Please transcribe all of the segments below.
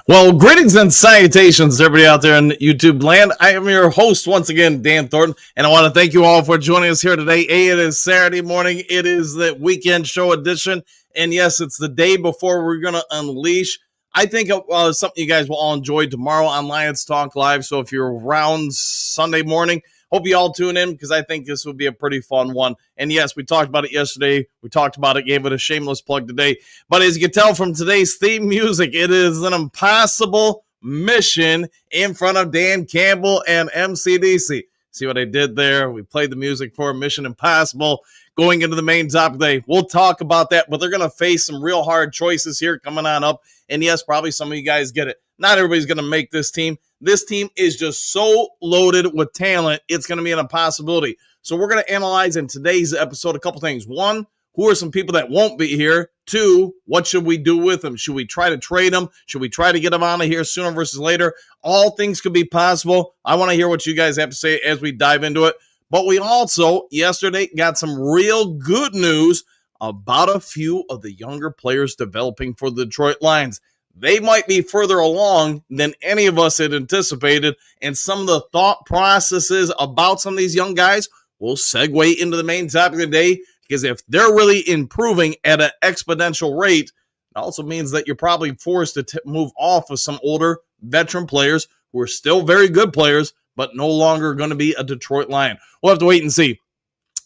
Well, greetings and salutations to everybody out there in YouTube land. I am your host once again, Dan Thornton, and I want to thank you all for joining us here today. It is Saturday morning. It is the weekend show edition, and yes, it's the day before we're going to unleash. I think something you guys will all enjoy tomorrow on Lions Talk Live, so if you're around Sunday morning, hope you all tune in because I think this will be a pretty fun one. And yes, we talked about it yesterday. We talked about it, gave it a shameless plug today. But as you can tell from today's theme music, it is an impossible mission in front of Dan Campbell and MCDC. See what I did there? We played the music for Mission Impossible. Going into the main topic today, we'll talk about that, but they're going to face some real hard choices here coming on up. And yes, probably some of you guys get it. Not everybody's going to make this team. This team is just so loaded with talent, it's going to be an impossibility. So we're going to analyze in today's episode a couple things. One, who are some people that won't be here? Two, what should we do with them? Should we try to trade them? Should we try to get them out of here sooner versus later? All things could be possible. I want to hear what you guys have to say as we dive into it. But we also, yesterday, got some real good news about a few of the younger players developing for the Detroit Lions. They might be further along than any of us had anticipated, and some of the thought processes about some of these young guys will segue into the main topic of the day, because if they're really improving at an exponential rate, it also means that you're probably forced to move off of some older veteran players who are still very good players, but no longer going to be a Detroit Lion. We'll have to wait and see.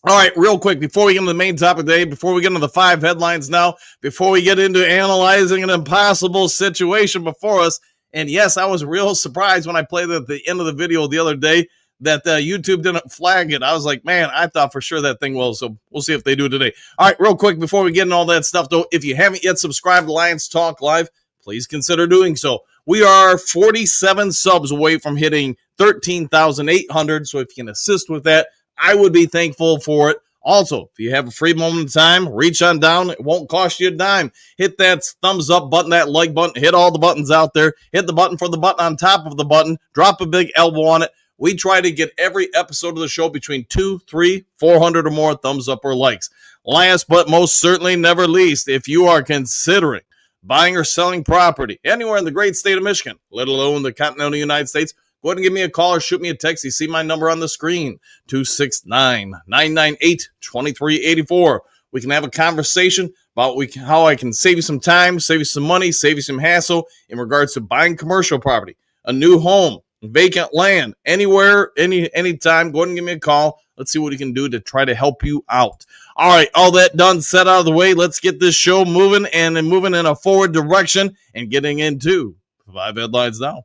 All right, real quick, before we get into the main topic today, before we get into the 5 headlines now, before we get into analyzing an impossible situation before us, and yes, I was real surprised when I played at the end of the video the other day that YouTube didn't flag it. I was like, man, I thought for sure that thing will, so we'll see if they do today. All right, real quick, before we get into all that stuff, though, if you haven't yet subscribed to Lions Talk Live, please consider doing so. We are 47 subs away from hitting 13,800, so if you can assist with that, I would be thankful for it. Also, if you have a free moment of time, reach on down. It won't cost you a dime. Hit that thumbs up button, that like button. Hit all the buttons out there. Hit the button for the button on top of the button. Drop a big elbow on it. We try to get every episode of the show between 200, 300, 400 or more thumbs up or likes. Last but most certainly never least, if you are considering buying or selling property anywhere in the great state of Michigan, let alone the continental United States, go ahead and give me a call or shoot me a text. You see my number on the screen, 269-998-2384. We can have a conversation about how I can save you some time, save you some money, save you some hassle in regards to buying commercial property, a new home, vacant land, anywhere, anytime. Go ahead and give me a call. Let's see what we can do to try to help you out. All right, all that done, set out of the way. Let's get this show moving and moving in a forward direction and getting into 5 headlines now.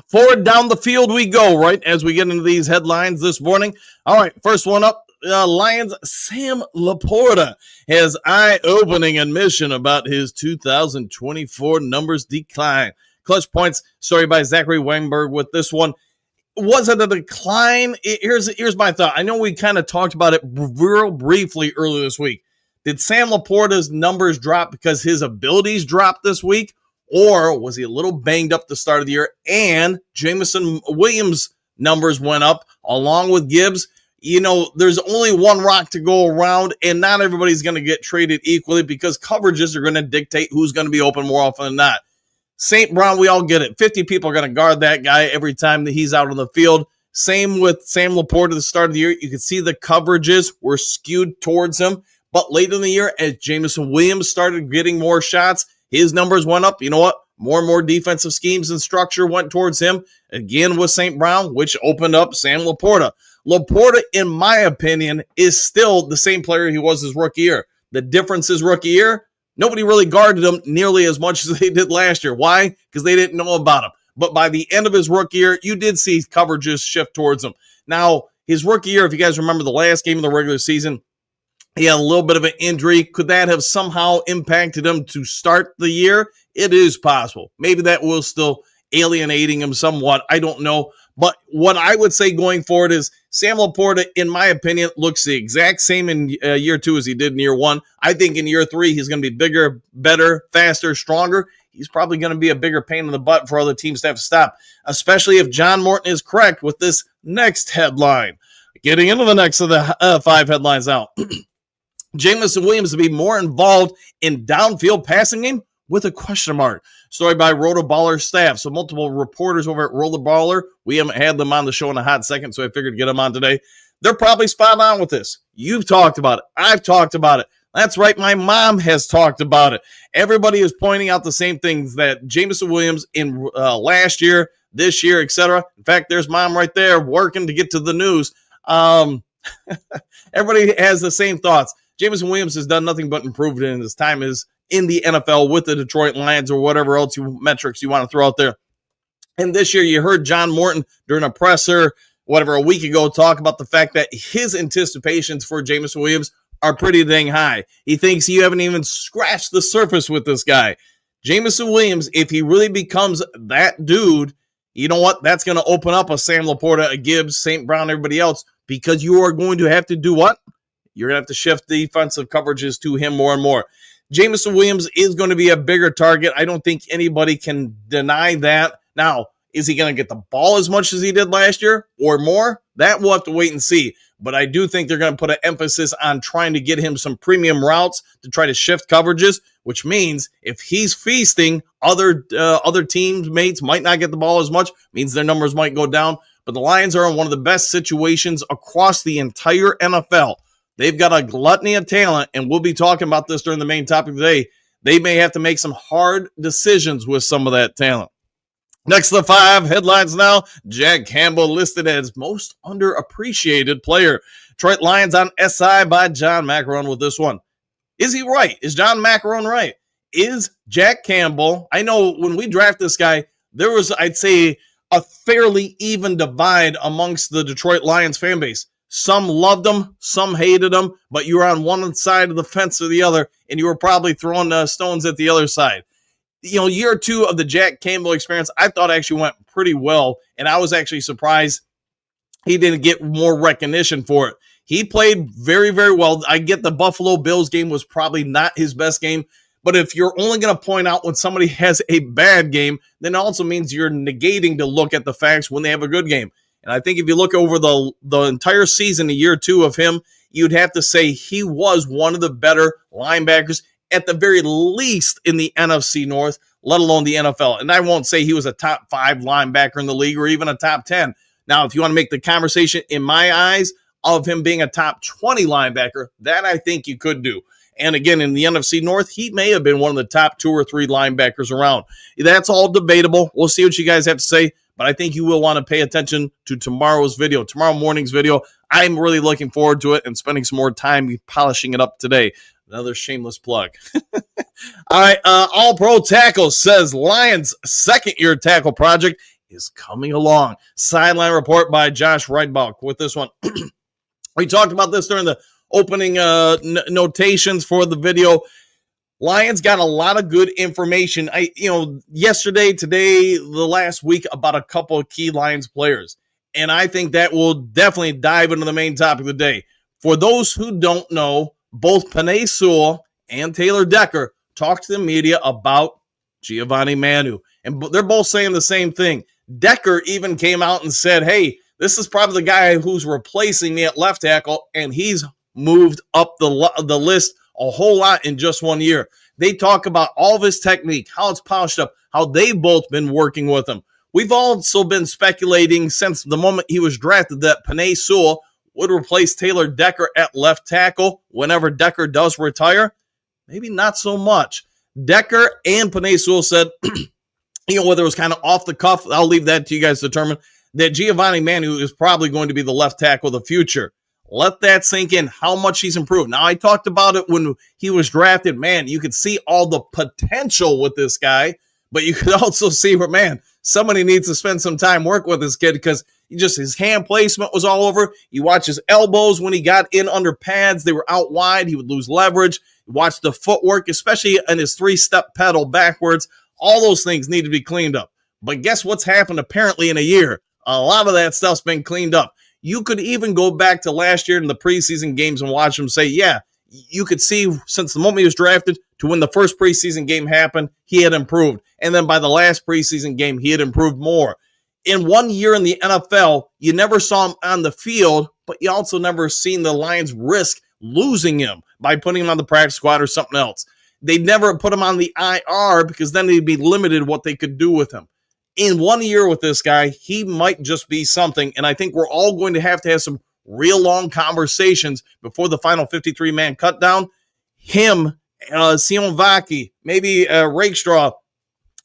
Forward down the field we go, right, as we get into these headlines this morning. All right, first one up, Lions' Sam Laporta has eye-opening admission about his 2024 numbers decline. Clutch points, story by Zachary Weinberg with this one. Was it a decline? Here's my thought. I know we kind of talked about it real briefly earlier this week. Did Sam Laporta's numbers drop because his abilities dropped this week? Or was he a little banged up the start of the year and Jameson Williams' numbers went up along with Gibbs? You know, there's only one rock to go around, and not everybody's going to get traded equally because coverages are going to dictate who's going to be open more often than not. St. Brown, we all get it. 50 people are going to guard that guy every time that he's out on the field. Same with Sam Laporta at the start of the year. You could see the coverages were skewed towards him. But late in the year, as Jameson Williams started getting more shots, his numbers went up. You know what? More and more defensive schemes and structure went towards him. Again with St. Brown, which opened up Sam Laporta. Laporta, in my opinion, is still the same player he was his rookie year. The difference is rookie year, nobody really guarded him nearly as much as they did last year. Why? Because they didn't know about him. But by the end of his rookie year, you did see coverages shift towards him. Now, his rookie year, if you guys remember the last game of the regular season, he had a little bit of an injury. Could that have somehow impacted him to start the year? It is possible. Maybe that was still alienating him somewhat. I don't know. But what I would say going forward is Sam Laporta, in my opinion, looks the exact same in year 2 as he did in year 1. I think in year 3, he's going to be bigger, better, faster, stronger. He's probably going to be a bigger pain in the butt for other teams to have to stop, especially if John Morton is correct with this next headline. Getting into the next of the 5 headlines now. Jameson Williams to be more involved in downfield passing game with a question mark. Story by Rotoballer staff. So multiple reporters over at Rotoballer. We haven't had them on the show in a hot second, so I figured to get them on today. They're probably spot on with this. You've talked about it. I've talked about it. That's right. My mom has talked about it. Everybody is pointing out the same things that Jameson Williams in last year, this year, etc. In fact, there's mom right there working to get to the news. Everybody has the same thoughts. Jameson Williams has done nothing but improve in his time in the NFL with the Detroit Lions or whatever else metrics you want to throw out there. And this year you heard John Morton during a presser, a week ago, talk about the fact that his anticipations for Jameson Williams are pretty dang high. He thinks you haven't even scratched the surface with this guy. Jameson Williams, if he really becomes that dude, you know what? That's going to open up a Sam Laporta, a Gibbs, St. Brown, everybody else, because you are going to have to do what? You're going to have to shift defensive coverages to him more and more. Jameson Williams is going to be a bigger target. I don't think anybody can deny that. Now, is he going to get the ball as much as he did last year or more? That we'll have to wait and see. But I do think they're going to put an emphasis on trying to get him some premium routes to try to shift coverages, which means if he's feasting, other teammates might not get the ball as much, means their numbers might go down. But the Lions are in one of the best situations across the entire NFL. They've got a gluttony of talent, and we'll be talking about this during the main topic today. They may have to make some hard decisions with some of that talent. Next to the 5 headlines now, Jack Campbell listed as most underappreciated player. Detroit Lions on SI by John Macaron with this one. Is he right? Is John Macaron right? Is Jack Campbell, I know when we draft this guy, there was, I'd say, a fairly even divide amongst the Detroit Lions fan base. Some loved him, some hated him, but you were on one side of the fence or the other, and you were probably throwing stones at the other side. Year 2 of the Jack Campbell experience, I thought actually went pretty well, and I was actually surprised he didn't get more recognition for it. He played very, very well. I get the Buffalo Bills game was probably not his best game, but if you're only going to point out when somebody has a bad game, then it also means you're negating to look at the facts when they have a good game. And I think if you look over the entire season, year 2 of him, you'd have to say he was one of the better linebackers, at the very least in the NFC North, let alone the NFL. And I won't say he was a top 5 linebacker in the league or even a top 10. Now, if you want to make the conversation, in my eyes, of him being a top 20 linebacker, that I think you could do. And again, in the NFC North, he may have been one of the top 2 or 3 linebackers around. That's all debatable. We'll see what you guys have to say. But I think you will want to pay attention to tomorrow morning's video. I'm really looking forward to it and spending some more time polishing it up today. Another shameless plug. All right, All Pro Tackle says Lions' second-year tackle project is coming along. Sideline report by Josh Reitbach with this one. We talked about this during the opening notations for the video. Lions got a lot of good information. Yesterday, today, the last week about a couple of key Lions players. And I think that will definitely dive into the main topic of the day. For those who don't know, both Penei Sewell and Taylor Decker talked to the media about Giovanni Manu. And they're both saying the same thing. Decker even came out and said, hey, this is probably the guy who's replacing me at left tackle, and he's moved up the list a whole lot in just 1 year. They talk about all of his technique, how it's polished up, how they've both been working with him. We've also been speculating since the moment he was drafted that Penei Sewell would replace Taylor Decker at left tackle whenever Decker does retire. Maybe not so much. Decker and Penei Sewell said, whether it was kind of off the cuff, I'll leave that to you guys to determine, that Giovanni Manu is probably going to be the left tackle of the future. Let that sink in, how much he's improved. Now, I talked about it when he was drafted. Man, you could see all the potential with this guy, but you could also see where, man, somebody needs to spend some time working with this kid because his hand placement was all over. You watch his elbows when he got in under pads. They were out wide. He would lose leverage. Watch the footwork, especially in his 3-step pedal backwards. All those things need to be cleaned up. But guess what's happened apparently in a year? A lot of that stuff's been cleaned up. You could even go back to last year in the preseason games and watch him say, yeah, you could see since the moment he was drafted to when the first preseason game happened, he had improved. And then by the last preseason game, he had improved more. In 1 year in the NFL, you never saw him on the field, but you also never seen the Lions risk losing him by putting him on the practice squad or something else. They never put him on the IR because then they'd be limited what they could do with him. In 1 year with this guy, he might just be something, and I think we're all going to have some real long conversations before the final 53-man cut down. Him, Sion Vaki, maybe Rakestraw,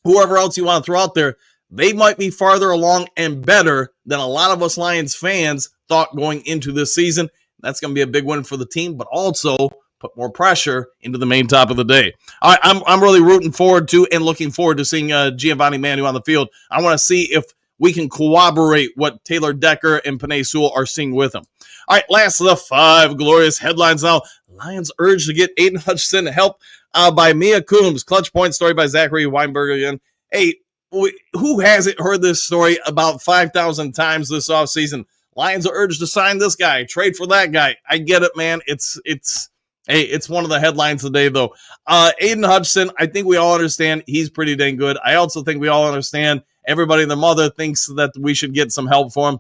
whoever else you want to throw out there, they might be farther along and better than a lot of us Lions fans thought going into this season. That's going to be a big win for the team, but also put more pressure into the main top of the day. All right, I'm really rooting forward to and looking forward to seeing Giovanni Manu on the field. I want to see if we can corroborate what Taylor Decker and Penei Sewell are seeing with him. All right, last of the 5 glorious headlines now. Lions urged to get Aiden Hutchinson help by Mia Coombs. Clutch point story by Zachary Weinberg again. Hey, who hasn't heard this story about 5,000 times this offseason? Lions are urged to sign this guy, trade for that guy. I get it, man. It's one of the headlines today, though. Aiden Hutchinson, I think we all understand he's pretty dang good. I also think we all understand everybody and their mother thinks that we should get some help for him.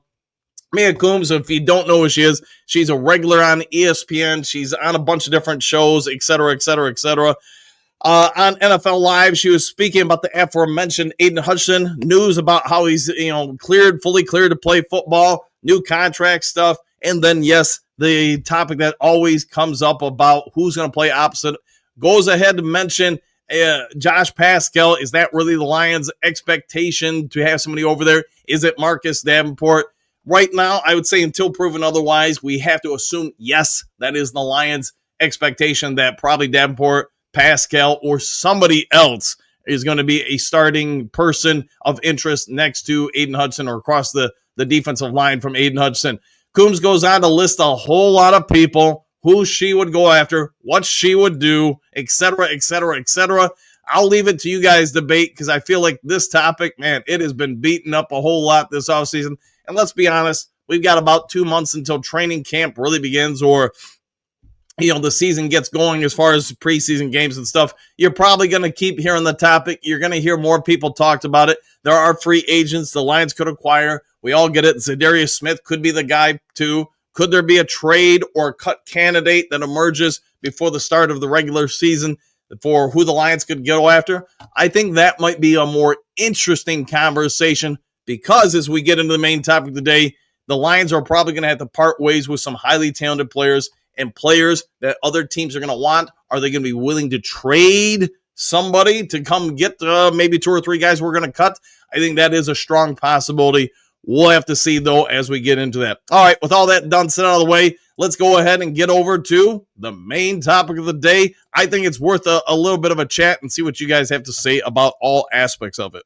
Mia Coombs, if you don't know who she is, she's a regular on ESPN. She's on a bunch of different shows, et cetera, et cetera, et cetera. On NFL Live, she was speaking about the aforementioned Aiden Hutchinson, news about how he's fully cleared to play football, new contract stuff, and then, yes, the topic that always comes up about who's going to play opposite. Goes ahead to mention Josh Pascal. Is that really the Lions' expectation to have somebody over there? Is it Marcus Davenport? Right now, I would say until proven otherwise, we have to assume, yes, that is the Lions' expectation that probably Davenport, Pascal, or somebody else is going to be a starting person of interest next to Aiden Hutchinson or across the defensive line from Aiden Hutchinson. Coombs goes on to list a whole lot of people, who she would go after, what she would do, et cetera, et cetera, et cetera. I'll leave it to you guys to debate because I feel like this topic, man, it has been beaten up a whole lot this offseason. And let's be honest, we've got about 2 months until training camp really begins or the season gets going as far as preseason games and stuff. You're probably going to keep hearing the topic. You're going to hear more people talked about it. There are free agents the Lions could acquire. We all get it. Zadarius Smith could be the guy too. Could there be a trade or cut candidate that emerges before the start of the regular season for who the Lions could go after? I think that might be a more interesting conversation because as we get into the main topic of the day, the Lions are probably going to have to part ways with some highly talented players and players that other teams are going to want. Are they going to be willing to trade somebody to come get maybe 2 or 3 guys we're going to cut? I think that is a strong possibility. We'll have to see, though, as we get into that. All right, with all that done, set out of the way, let's go ahead and get over to the main topic of the day. I think it's worth a little bit of a chat and see what you guys have to say about all aspects of it.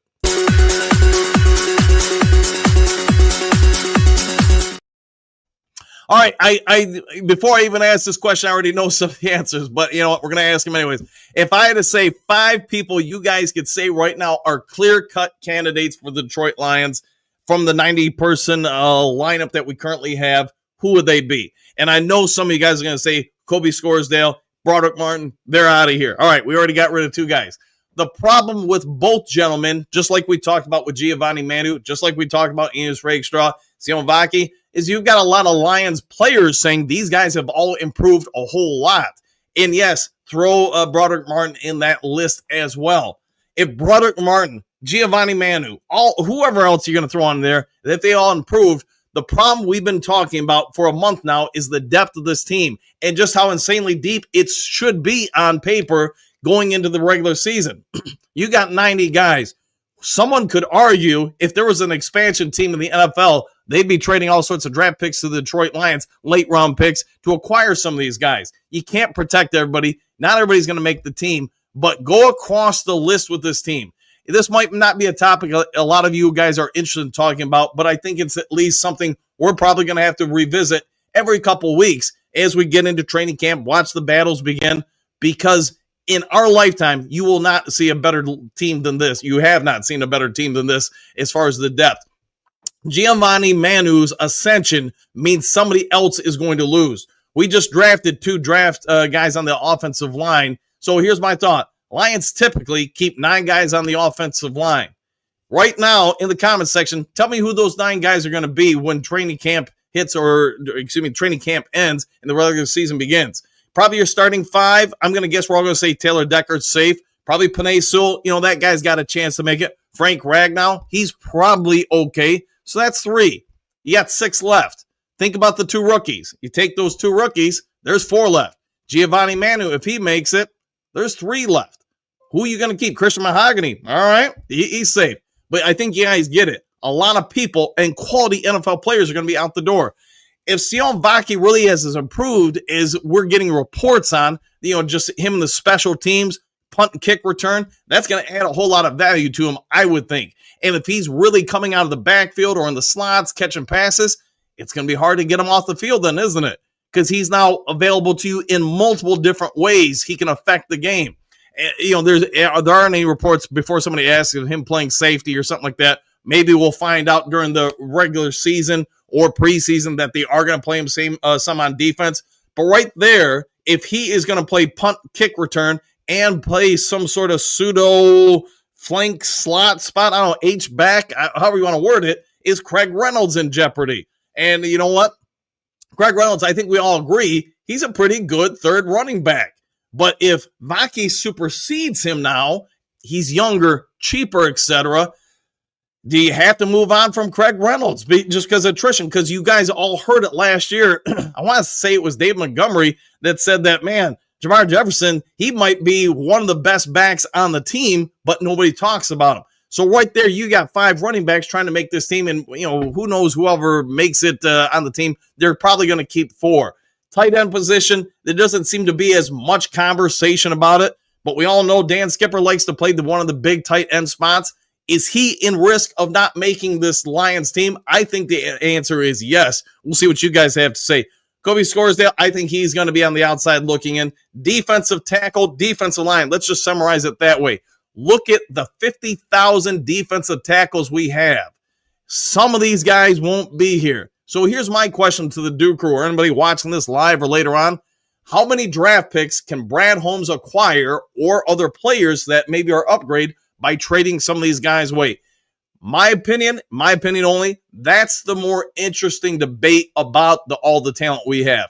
All right, I before I even ask this question, I already know some of the answers, but you know what? We're going to ask them anyways. If I had to say 5 people you guys could say right now are clear-cut candidates for the Detroit Lions from the 90-person lineup that we currently have, who would they be? And I know some of you guys are going to say Kobe Scoresdale, Broderick Martin, they're out of here. All right, we already got rid of 2 guys. The problem with both gentlemen, just like we talked about with Giovanni Manu, just like we talked about Enos Rakestraw, Sion Vaki, is you've got a lot of Lions players saying these guys have all improved a whole lot. And yes, throw Broderick Martin in that list as well. If Broderick Martin, Giovanni Manu, whoever else you're going to throw on there, if they all improved, the problem we've been talking about for a month now is the depth of this team and just how insanely deep it should be on paper going into the regular season. You got 90 guys. Someone could argue if there was an expansion team in the NFL, they'd be trading all sorts of draft picks to the Detroit Lions, late round picks, to acquire some of these guys. You can't protect everybody. Not everybody's going to make the team, but go across the list with this team. This might not be a topic a lot of you guys are interested in talking about, but I think it's at least something we're probably going to have to revisit every couple weeks as we get into training camp, watch the battles begin, because in our lifetime, you will not see a better team than this. You have not seen a better team than this as far as the depth. Giovanni Manu's ascension means somebody else is going to lose. We just drafted two guys on the offensive line. So here's my thought. Lions typically keep 9 guys on the offensive line. Right now, in the comment section, tell me who those 9 guys are going to be when training camp hits, or training camp ends and the regular season begins. Probably your starting 5. I'm going to guess we're all going to say Taylor Decker's safe. Probably Penei Sewell. That guy's got a chance to make it. Frank Ragnow, he's probably okay. So that's 3. You got 6 left. Think about the 2 rookies. You take those 2 rookies, there's 4 left. Giovanni Manu, if he makes it, there's 3 left. Who are you going to keep? Christian Mahogany. All right, he's safe. But I think you guys get it. A lot of people and quality NFL players are going to be out the door. If Sion Vaki really has improved, is we're getting reports on, just him and the special teams, punt and kick return, that's going to add a whole lot of value to him, I would think. And if he's really coming out of the backfield or in the slots, catching passes, it's going to be hard to get him off the field then, isn't it? Because he's now available to you in multiple different ways he can affect the game. There aren't any reports before somebody asks of him playing safety or something like that. Maybe we'll find out during the regular season or preseason that they are going to play him some on defense. But right there, if he is going to play punt, kick return, and play some sort of pseudo flank slot spot, I don't know, H-back, however you want to word it, is Craig Reynolds in jeopardy. And you know what? Craig Reynolds, I think we all agree, he's a pretty good third running back. But if Vaki supersedes him now, he's younger, cheaper, etc., do you have to move on from Craig Reynolds just because of attrition? Because you guys all heard it last year. I want to say it was Dave Montgomery that said that, man, Jamar Jefferson, he might be one of the best backs on the team, but nobody talks about him. So right there, you got 5 running backs trying to make this team, and who knows, whoever makes it on the team, they're probably going to keep 4. Tight end position, there doesn't seem to be as much conversation about it, but we all know Dan Skipper likes to play one of the big tight end spots. Is he in risk of not making this Lions team? I think the answer is yes. We'll see what you guys have to say. Kobe Scoresdale, I think he's going to be on the outside looking in. Defensive tackle, defensive line. Let's just summarize it that way. Look at the 50,000 defensive tackles we have. Some of these guys won't be here. So here's my question to the Duke crew or anybody watching this live or later on. How many draft picks can Brad Holmes acquire or other players that maybe are upgrade by trading some of these guys away? My opinion only, that's the more interesting debate about all the talent we have.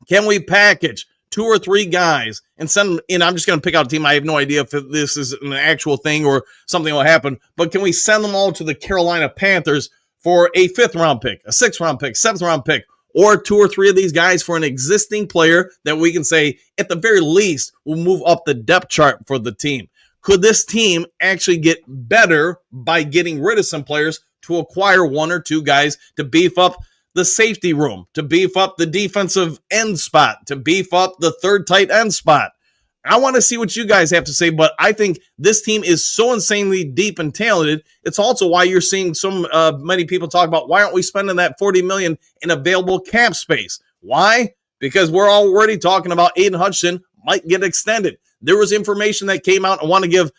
Can we package 2 or 3 guys and send them in? I'm just going to pick out a team. I have no idea if this is an actual thing or something will happen, but can we send them all to the Carolina Panthers for a 5th round pick, a 6th round pick, 7th round pick, or 2 or 3 of these guys for an existing player that we can say, at the very least, will move up the depth chart for the team? Could this team actually get better by getting rid of some players to acquire 1 or 2 guys to beef up the safety room, to beef up the defensive end spot, to beef up the 3rd tight end spot? I want to see what you guys have to say, but I think this team is so insanely deep and talented. It's also why you're seeing so many people talk about, why aren't we spending that $40 million in available cap space? Why? Because we're already talking about Aiden Hutchinson might get extended. There was information that came out. I want to give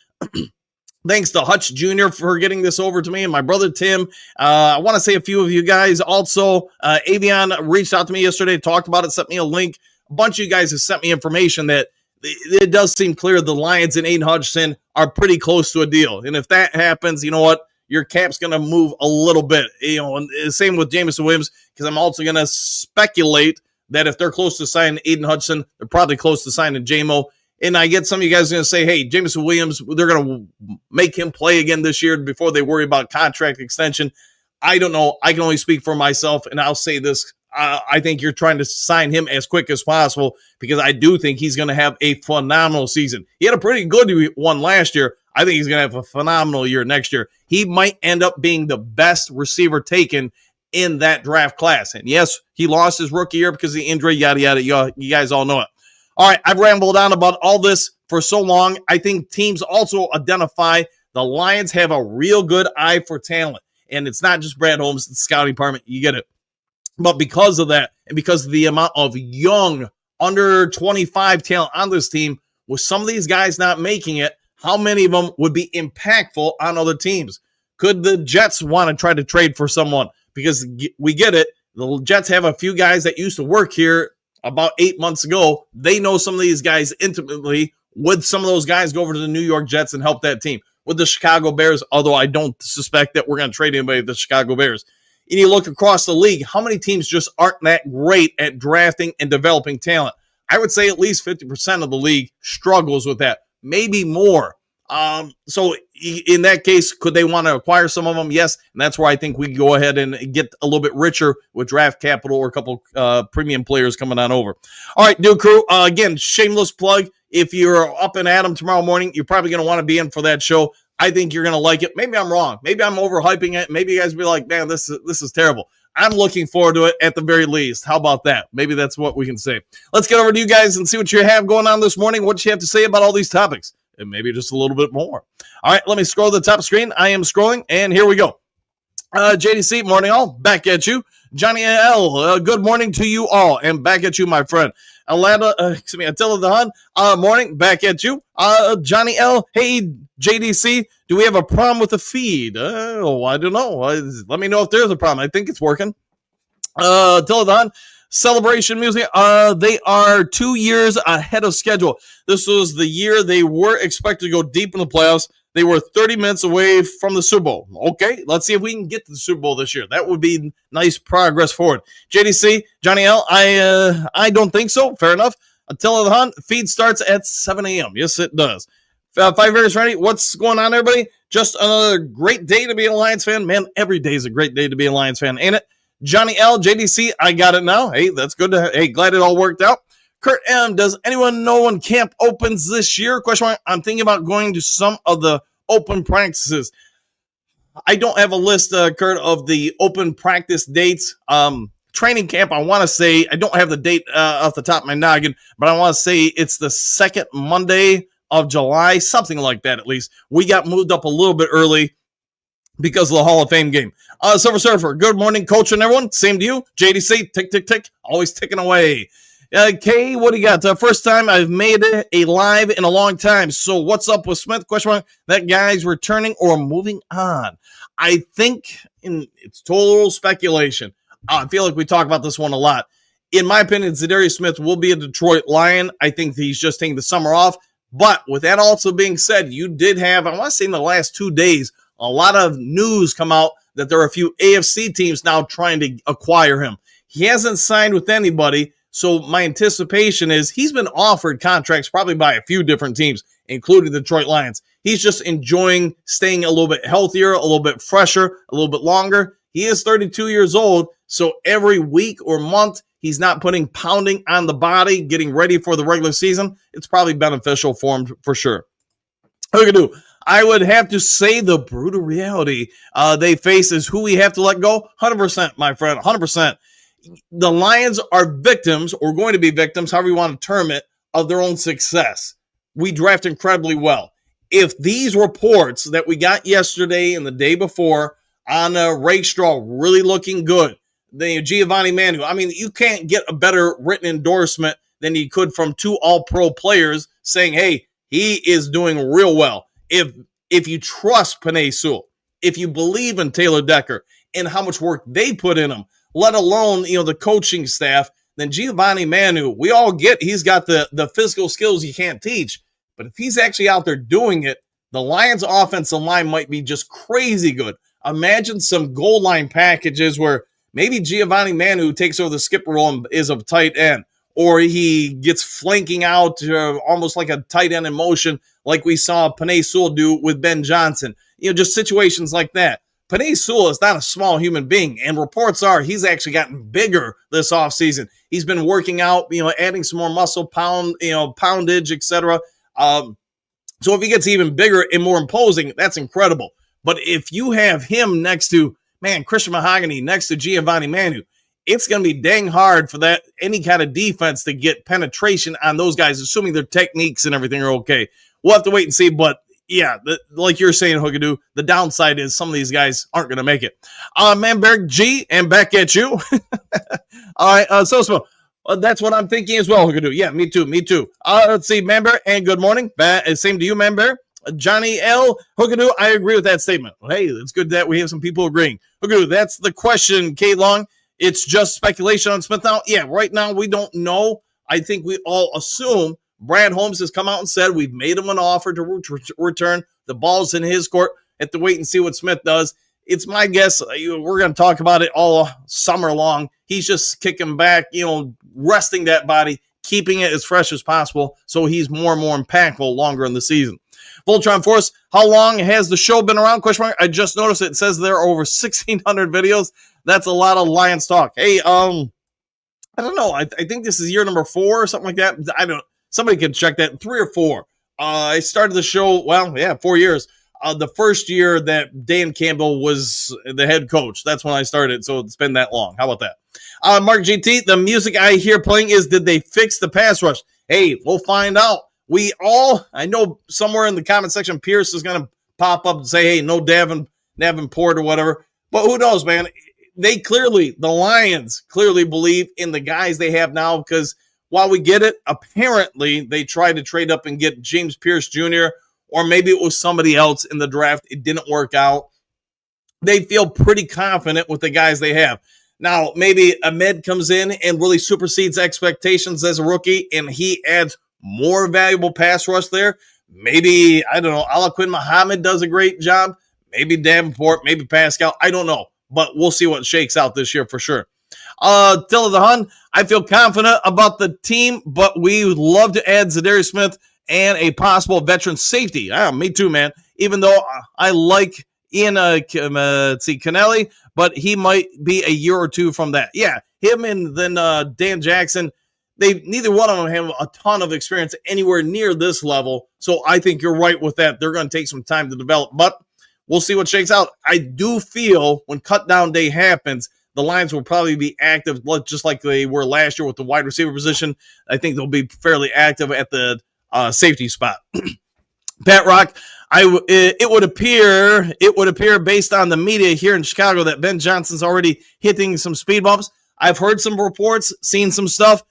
thanks to Hutch Jr. for getting this over to me, and my brother Tim. I want to say a few of you guys also. Avion reached out to me yesterday, talked about it, sent me a link. A bunch of you guys have sent me information that it does seem clear the Lions and Aiden Hutchinson are pretty close to a deal. And if that happens, you know what? Your cap's going to move a little bit. And same with Jameson Williams, because I'm also going to speculate that if they're close to signing Aiden Hutchinson, they're probably close to signing JMO. And I get some of you guys going to say, hey, Jameson Williams, they're going to make him play again this year before they worry about contract extension. I don't know. I can only speak for myself, and I'll say this. I think you're trying to sign him as quick as possible because I do think he's going to have a phenomenal season. He had a pretty good one last year. I think he's going to have a phenomenal year next year. He might end up being the best receiver taken in that draft class. And yes, he lost his rookie year because of the injury, yada, yada. You guys all know it. All right, I've rambled on about all this for so long. I think teams also identify the Lions have a real good eye for talent. And it's not just Brad Holmes, it's the scouting department. You get it. But because of that, and because of the amount of young, under 25 talent on this team, with some of these guys not making it, how many of them would be impactful on other teams? Could the Jets want to try to trade for someone? Because we get it. The Jets have a few guys that used to work here about 8 months ago. They know some of these guys intimately. Would some of those guys go over to the New York Jets and help that team? With the Chicago Bears, although I don't suspect that we're going to trade anybody at the Chicago Bears. And you look across the league, how many teams just aren't that great at drafting and developing talent? I would say at least 50% of the league struggles with that, maybe more. So in that case, could they want to acquire some of them? Yes, and that's where I think we go ahead and get a little bit richer with draft capital or a couple premium players coming on over. All right, Dude Crew, again, shameless plug. If you're up and at 'em tomorrow morning, you're probably going to want to be in for that show. I think you're going to like it. Maybe I'm wrong. Maybe I'm overhyping it. Maybe you guys will be like, man, this is terrible. I'm looking forward to it at the very least. How about that? Maybe that's what we can say. Let's get over to you guys and see what you have going on this morning, what you have to say about all these topics, and maybe just a little bit more. All right, let me scroll to the top screen. I am scrolling, and here we go. JDC, morning all. Back at you. Johnny L, good morning to you all, and back at you, my friend. Attila the Hun, morning, back at you. Johnny L, hey, JDC, do we have a problem with the feed? I don't know. Let me know if there's a problem. I think it's working. Attila the Hun, Celebration Music, they are 2 years ahead of schedule. This was the year they were expected to go deep in the playoffs. They were 30 minutes away from the Super Bowl. Okay, let's see if we can get to the Super Bowl this year. That would be nice progress forward. JDC, Johnny L, I don't think so. Fair enough. Attila the Hun, feed starts at 7 a.m. Yes, it does. 5 Figures ready. What's going on, everybody? Just another great day to be a Lions fan. Man, every day is a great day to be a Lions fan, ain't it? Johnny L, JDC, I got it now. Hey, that's good. Hey, glad it all worked out. Kurt M, does anyone know when camp opens this year? Question mark. I'm thinking about going to some of the open practices. I don't have a list, Kurt, of the open practice dates. Training camp, I want to say, I don't have the date off the top of my noggin, but I want to say it's the second Monday of July, something like that at least. We got moved up a little bit early because of the Hall of Fame game. Silver Surfer, good morning, coach and everyone. Same to you. JDC, tick, tick, tick, always ticking away. Kay, what do you got? First time I've made it a live in a long time. So what's up with Smith? Question mark. That guy's returning or moving on. I think it's total speculation. I feel like we talk about this one a lot. In my opinion, Zadarius Smith will be a Detroit Lion. I think he's just taking the summer off. But with that also being said, you did have, I want to say in the last 2 days, a lot of news come out that there are a few AFC teams now trying to acquire him. He hasn't signed with anybody. So my anticipation is he's been offered contracts probably by a few different teams, including the Detroit Lions. He's just enjoying staying a little bit healthier, a little bit fresher, a little bit longer. He is 32 years old, so every week or month, he's not putting pounding on the body, getting ready for the regular season. It's probably beneficial for him for sure. What we can do? I would have to say the brutal reality they face is who we have to let go. 100%, my friend, 100%. The Lions are victims, or going to be victims, however you want to term it, of their own success. We draft incredibly well. If these reports that we got yesterday and the day before on Ray Straw really looking good, the Giovanni Manu, I mean, you can't get a better written endorsement than you could from 2 all-pro players saying, hey, he is doing real well. If you trust Penei Sewell, if you believe in Taylor Decker and how much work they put in him, let alone, the coaching staff, then Giovanni Manu, we all get he's got the physical skills you can't teach. But if he's actually out there doing it, the Lions offensive line might be just crazy good. Imagine some goal line packages where maybe Giovanni Manu takes over the skipper role and is a tight end, or he gets flanking out almost like a tight end in motion like we saw Penei Sewell do with Ben Johnson. Just situations like that. Penei Sewell is not a small human being, and reports are he's actually gotten bigger this offseason. He's been working out, adding some more muscle poundage, etc. So if he gets even bigger and more imposing, that's incredible. But if you have him next to, Christian Mahogany, next to Giovanni Manu, it's going to be dang hard for that any kind of defense to get penetration on those guys, assuming their techniques and everything are okay. We'll have to wait and see, but yeah, like you're saying, Hookadoo, the downside is some of these guys aren't going to make it. Manberg G, and back at you. All right, so that's what I'm thinking as well, Hookadoo. Yeah, me too. Let's see, Manberg, and good morning. Same to you, Manberg. Johnny L. Hookadoo, I agree with that statement. Hey, it's good that we have some people agreeing. Hookadoo, that's the question, K. Long. It's just speculation on Smith now. Yeah, right now we don't know. I think we all assume Brad Holmes has come out and said we've made him an offer to return. The ball's in his court. Have to wait and see what Smith does. It's my guess. We're going to talk about it all summer long. He's just kicking back, resting that body, keeping it as fresh as possible so he's more and more impactful longer in the season. Voltron Force, how long has the show been around? Question mark. I just noticed it says there are over 1,600 videos. That's a lot of Lions talk. Hey, I don't know. I think this is year number 4 or something like that. I don't know. Somebody can check that. 3 or 4. I started the show, 4 years. The first year that Dan Campbell was the head coach. That's when I started, so it's been that long. How about that? Mark GT, the music I hear playing is, did they fix the pass rush? Hey, we'll find out. I know somewhere in the comment section, Pierce is going to pop up and say, hey, no Davenport or whatever. But who knows, man? The Lions clearly believe in the guys they have now, because while we get it, apparently they tried to trade up and get James Pierce Jr., or maybe it was somebody else in the draft. It didn't work out. They feel pretty confident with the guys they have. Now, maybe Ahmed comes in and really supersedes expectations as a rookie, and he adds more valuable pass rush there. Maybe, I don't know, Alaquin Muhammad does a great job. Maybe Davenport, maybe Pascal. I don't know, but we'll see what shakes out this year for sure. Tilla the Hun, I feel confident about the team, but we would love to add Zadarius Smith and a possible veteran safety. Me too, man. Even though I like Ian Kennelly, but he might be a year or two from that. Yeah, him and then Dan Jackson, neither one of them have a ton of experience anywhere near this level. So I think you're right with that. They're going to take some time to develop, but we'll see what shakes out. I do feel when cut down day happens, the Lions will probably be active just like they were last year with the wide receiver position. I think they'll be fairly active at the safety spot. Pat Rock, it would appear based on the media here in Chicago that Ben Johnson's already hitting some speed bumps. I've heard some reports, seen some stuff,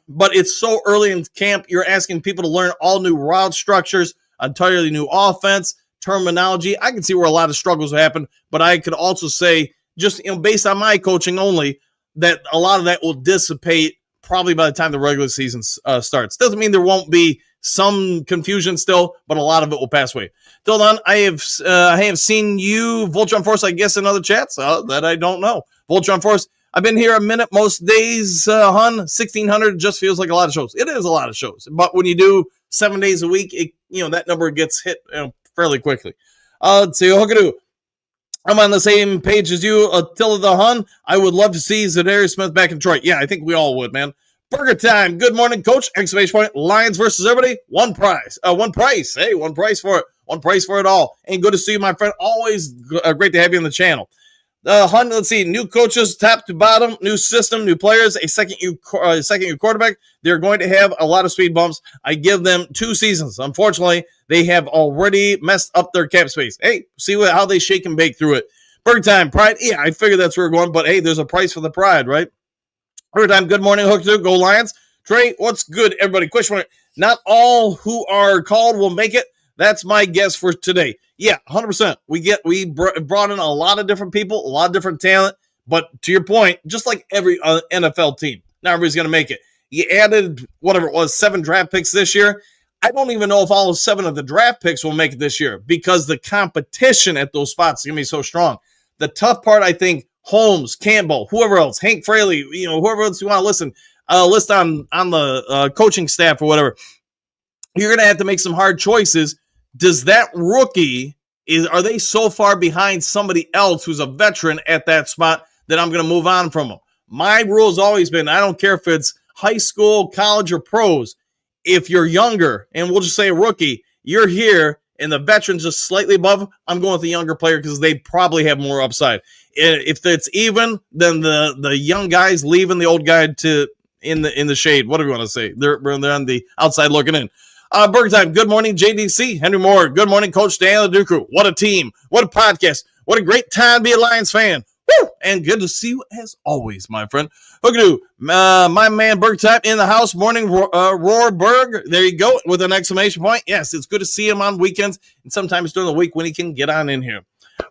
but it's so early in camp. You're asking people to learn all new route structures, entirely new offense, terminology. I can see where a lot of struggles happen, but I could also say, just based on my coaching only, that a lot of that will dissipate probably by the time the regular season starts. Doesn't mean there won't be some confusion still, but a lot of it will pass away. Till then, I have seen you, Voltron Force, I guess, in other chats that I don't know. Voltron Force, I've been here a minute most days, Hun. 1,600 just feels like a lot of shows. It is a lot of shows, but when you do 7 days a week, that number gets hit fairly quickly. Let's see, Hookadoo. I'm on the same page as you, Attila the Hun. I would love to see Zadarius Smith back in Detroit. Yeah, I think we all would, man. Burger time. Good morning, Coach. Exclamation point. Lions versus everybody. One price. One price. Hey, one price for it. One price for it all. And good to see you, my friend. Always great to have you on the channel. Hun, let's see. New coaches, top to bottom. New system, new players. A second year quarterback. They're going to have a lot of speed bumps. I give them 2 seasons. Unfortunately, they have already messed up their cap space. Hey, see how they shake and bake through it. Burger time. Pride. Yeah, I figured that's where we're going. But hey, there's a price for the pride, right? Burger time. Good morning, Hook 2. Go Lions. Trey, what's good, everybody? Question mark. Not all who are called will make it. That's my guess for today. Yeah, 100%. We brought in a lot of different people, a lot of different talent. But to your point, just like every NFL team, not everybody's going to make it. You added, whatever it was, 7 draft picks this year. I don't even know if all 7 of the draft picks will make it this year because the competition at those spots is going to be so strong. The tough part, I think, Holmes, Campbell, whoever else, Hank Fraley, whoever else you want to list on the coaching staff or whatever, you're going to have to make some hard choices. Does that rookie, are they so far behind somebody else who's a veteran at that spot that I'm going to move on from them? My rule has always been, I don't care if it's high school, college, or pros. If you're younger, and we'll just say a rookie, you're here, and the veteran's just slightly above, I'm going with the younger player because they probably have more upside. If it's even, then the young guys leaving the old guy in the shade. What do you want to say? They're on the outside looking in. Burger time. Good morning, JDC. Henry Moore. Good morning, Coach Dan Duku. What a team. What a podcast. What a great time to be a Lions fan. Woo! And good to see you as always, my friend. Hookadoo, my man Berg type in the house. Morning, Roarberg. There you go, with an exclamation point. Yes, it's good to see him on weekends and sometimes during the week when he can get on in here.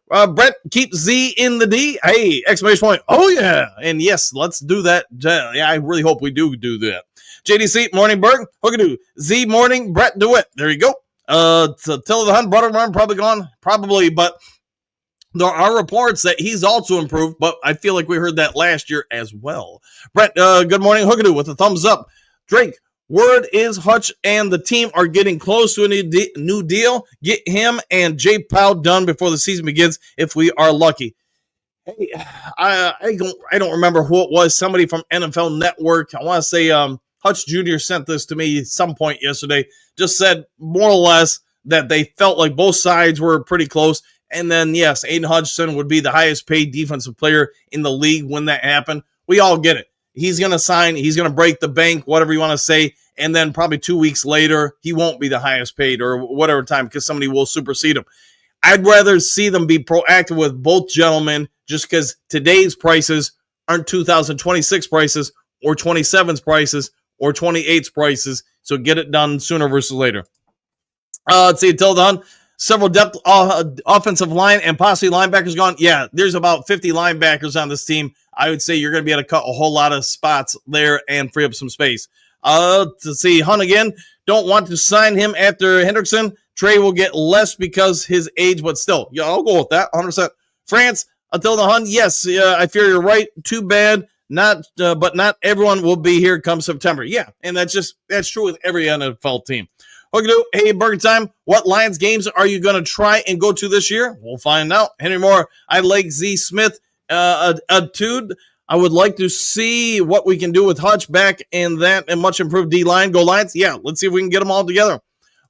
Brett, keep Z in the D. Hey, exclamation point. Oh, yeah. And yes, let's do that. Yeah, I really hope we do that. JDC, morning, Berg. Hookadoo, Z, morning, Brett, do it. There you go. Till the Hunt, Butterworm, probably gone. Probably, but there are reports that he's also improved, but I feel like we heard that last year as well. Brett, good morning, Hookadoo, with a thumbs up. Drake, word is Hutch and the team are getting close to a new deal. Get him and J. Powell done before the season begins if we are lucky. Hey, I don't remember who it was. Somebody from NFL Network. I want to say Hutch Jr. sent this to me some point yesterday. Just said more or less that they felt like both sides were pretty close. And then, yes, Aiden Hutchinson would be the highest paid defensive player in the league when that happened. We all get it. He's going to sign. He's going to break the bank, whatever you want to say. And then probably 2 weeks later, he won't be the highest paid or whatever time because somebody will supersede him. I'd rather see them be proactive with both gentlemen just because today's prices aren't 2026 prices or 27's prices or 28's prices. So get it done sooner versus later. Let's see, until done. Several depth offensive line and possibly linebackers gone. Yeah, there's about 50 linebackers on this team. I would say you're going to be able to cut a whole lot of spots there and free up some space. To see Hunt again. Don't want to sign him after Hendrickson. Trey will get less because his age, but still. Yeah, I'll go with that, 100%. France, until the Hunt. Yes, I fear you're right. Too bad. But not everyone will be here come September. Yeah, and that's true with every NFL team. Okay, hey, Burger Time, what Lions games are you going to try and go to this year? We'll find out. Henry Moore, I like Z Smith. Tude, I would like to see what we can do with Hutch back in that and much improved D-line. Go Lions. Yeah, let's see if we can get them all together.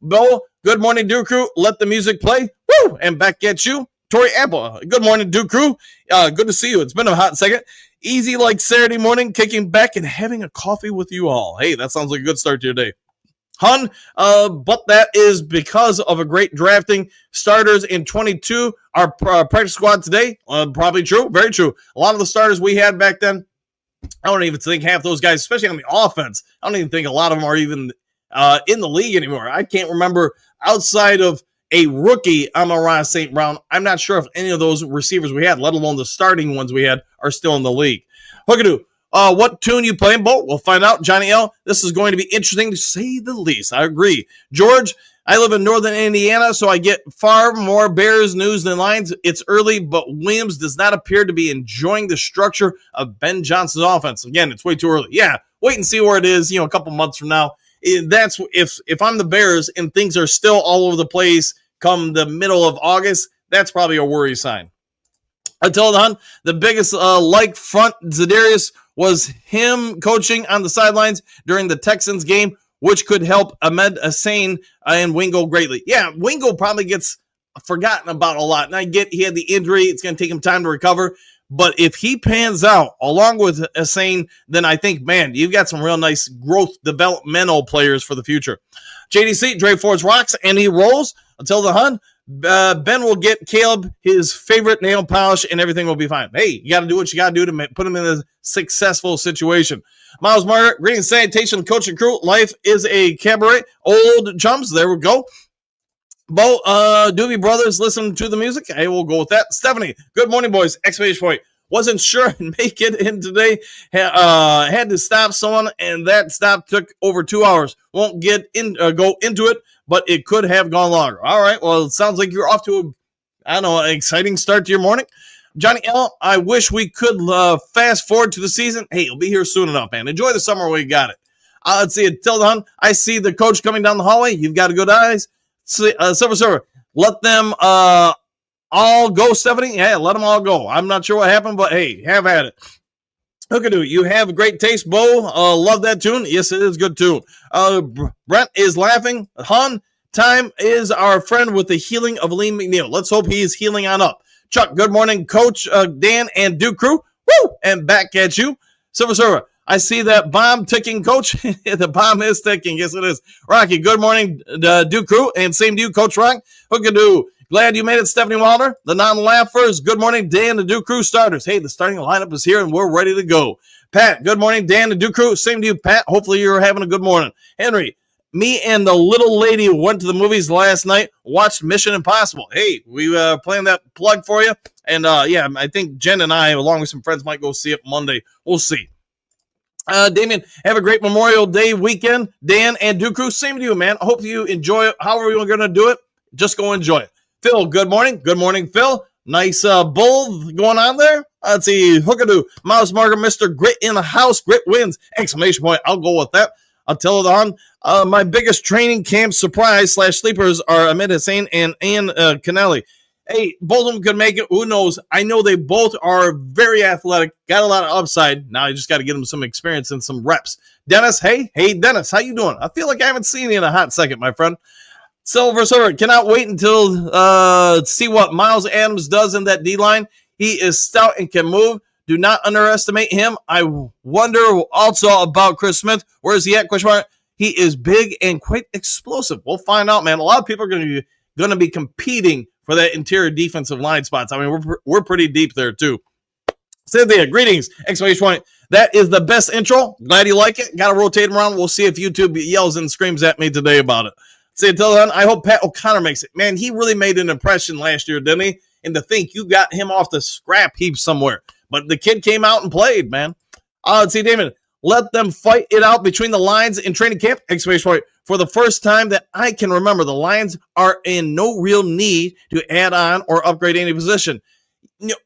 Bo, good morning, Duke Crew. Let the music play. Woo! And back at you. Tori Apple, good morning, Duke Crew. Good to see you. It's been a hot second. Easy like Saturday morning, kicking back and having a coffee with you all. Hey, that sounds like a good start to your day. Hun, but that is because of a great drafting. Starters in 22 are practice squad today. Probably true. Very true. A lot of the starters we had back then, I don't even think half those guys, especially on the offense, I don't even think a lot of them are even in the league anymore. I can't remember outside of a rookie, Amon-Ra St. Brown. I'm not sure if any of those receivers we had, let alone the starting ones we had, are still in the league. Hookadoo. What tune you playing, Bo? We'll find out. Johnny L., this is going to be interesting to say the least. I agree. George, I live in northern Indiana, so I get far more Bears news than Lions. It's early, but Williams does not appear to be enjoying the structure of Ben Johnson's offense. Again, it's way too early. Yeah, wait and see where it is, a couple months from now. That's if I'm the Bears and things are still all over the place come the middle of August, that's probably a worry sign. Until then, the biggest front, Za'Darius, was him coaching on the sidelines during the Texans game, which could help Ahmed Hussein and Wingo greatly. Yeah, Wingo probably gets forgotten about a lot. And I get he had the injury. It's going to take him time to recover. But if he pans out along with Hussein, then I think, man, you've got some real nice growth developmental players for the future. JDC, Dre Force rocks, and he rolls until the Hun. Ben will get Caleb his favorite nail polish and everything will be fine. Hey, you got to do what you got to do to put him in a successful situation. Miles Margaret, greetings, sanitation, coach and crew. Life is a cabaret. Old chums, there we go. Bo, Doobie Brothers, listen to the music. Hey, we'll go with that. Stephanie, good morning, boys. Exclamation point. Wasn't sure I'd make it in today. Had to stop someone, and that stop took over 2 hours. Won't go into it, but it could have gone longer. All right, well, it sounds like you're off to an exciting start to your morning. Johnny L., I wish we could fast forward to the season. Hey, it'll be here soon enough, man. Enjoy the summer while you got it. Let's see it. Till then, I see the coach coming down the hallway. You've got good eyes. Silver Server, let them all go, Stephanie. Yeah, let them all go. I'm not sure what happened, but hey, have at it. Hookadoo, you have great taste, Bo. Love that tune. Yes, it is a good tune. Brent is laughing. Hun, time is our friend with the healing of Lee McNeil. Let's hope he is healing on up. Chuck, good morning, Coach Dan and Duke Crew. Woo! And back at you. Silver Server, I see that bomb ticking, Coach. The bomb is ticking. Yes, it is. Rocky, good morning, Duke Crew. And same to you, Coach Rock. Hookadoo, Glad you made it, Stephanie Wilder. The non-laughers, good morning, Dan, the Duke Crew starters. Hey, the starting lineup is here, and we're ready to go. Pat, good morning, Dan, the Duke Crew. Same to you, Pat. Hopefully you're having a good morning. Henry, me and the little lady went to the movies last night, watched Mission Impossible. Hey, we planned that plug for you. And, yeah, I think Jen and I, along with some friends, might go see it Monday. We'll see. Damien, have a great Memorial Day weekend. Dan and Duke Crew, same to you, man. I hope you enjoy it. However you're going to do it, just go enjoy it. Phil, good morning. Good morning, Phil. Nice bull going on there. Let's see. Hookadoo, Mouse Marker, Mr. Grit in the house. Grit wins. Exclamation point. I'll go with that. Until on, my biggest training camp surprise / sleepers are Ahmed Hussein and Ian Canelli. Hey, both of them could make it. Who knows? I know they both are very athletic, got a lot of upside. Now you just got to get them some experience and some reps. Dennis, hey, Dennis, how you doing? I feel like I haven't seen you in a hot second, my friend. Silver Server, cannot wait until see what Miles Adams does in that D-line. He is stout and can move. Do not underestimate him. I wonder also about Chris Smith. Where is he at? Question mark. He is big and quite explosive. We'll find out, man. A lot of people are going to be competing for that interior defensive line spots. I mean, we're pretty deep there too. Cynthia, greetings! Exclamation point. That is the best intro. Glad you like it. Got to rotate them around. We'll see if YouTube yells and screams at me today about it. See, until then, I hope Pat O'Connor makes it. Man, he really made an impression last year, didn't he? And to think you got him off the scrap heap somewhere. But the kid came out and played, man. Let's see, David. Let them fight it out between the Lions in training camp. Exclamation point. For the first time that I can remember, the Lions are in no real need to add on or upgrade any position.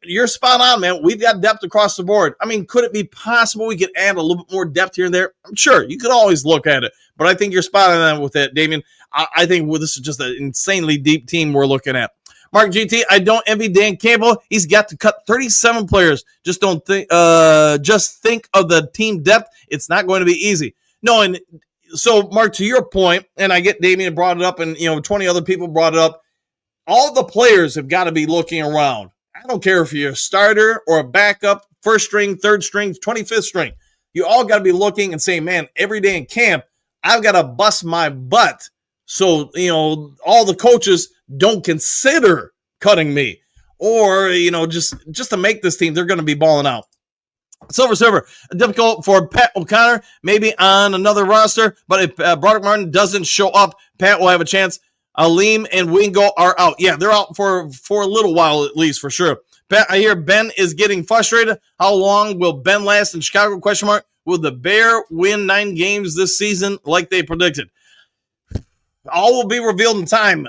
You're spot on, man. We've got depth across the board. I mean, could it be possible we could add a little bit more depth here and there? I'm sure. You could always look at it. But I think you're spot on with that, Damien. I think this is just an insanely deep team we're looking at. Mark GT, I don't envy Dan Campbell. He's got to cut 37 players. Just think of the team depth. It's not going to be easy. No, and so Mark, to your point, and I get Damien brought it up, and 20 other people brought it up. All the players have got to be looking around. I don't care if you're a starter or a backup, first string, third string, 25th string. You all got to be looking and saying, man, every day in camp, I've got to bust my butt. So, all the coaches don't consider cutting me or, just to make this team, they're going to be balling out. Silver Server, difficult for Pat O'Connor, maybe on another roster, but if Broderick Martin doesn't show up, Pat will have a chance. Aleem and Wingo are out. Yeah, they're out for a little while at least, for sure. Pat, I hear Ben is getting frustrated. How long will Ben last in Chicago? Question mark. Will the Bear win 9 games this season like they predicted? All will be revealed in time.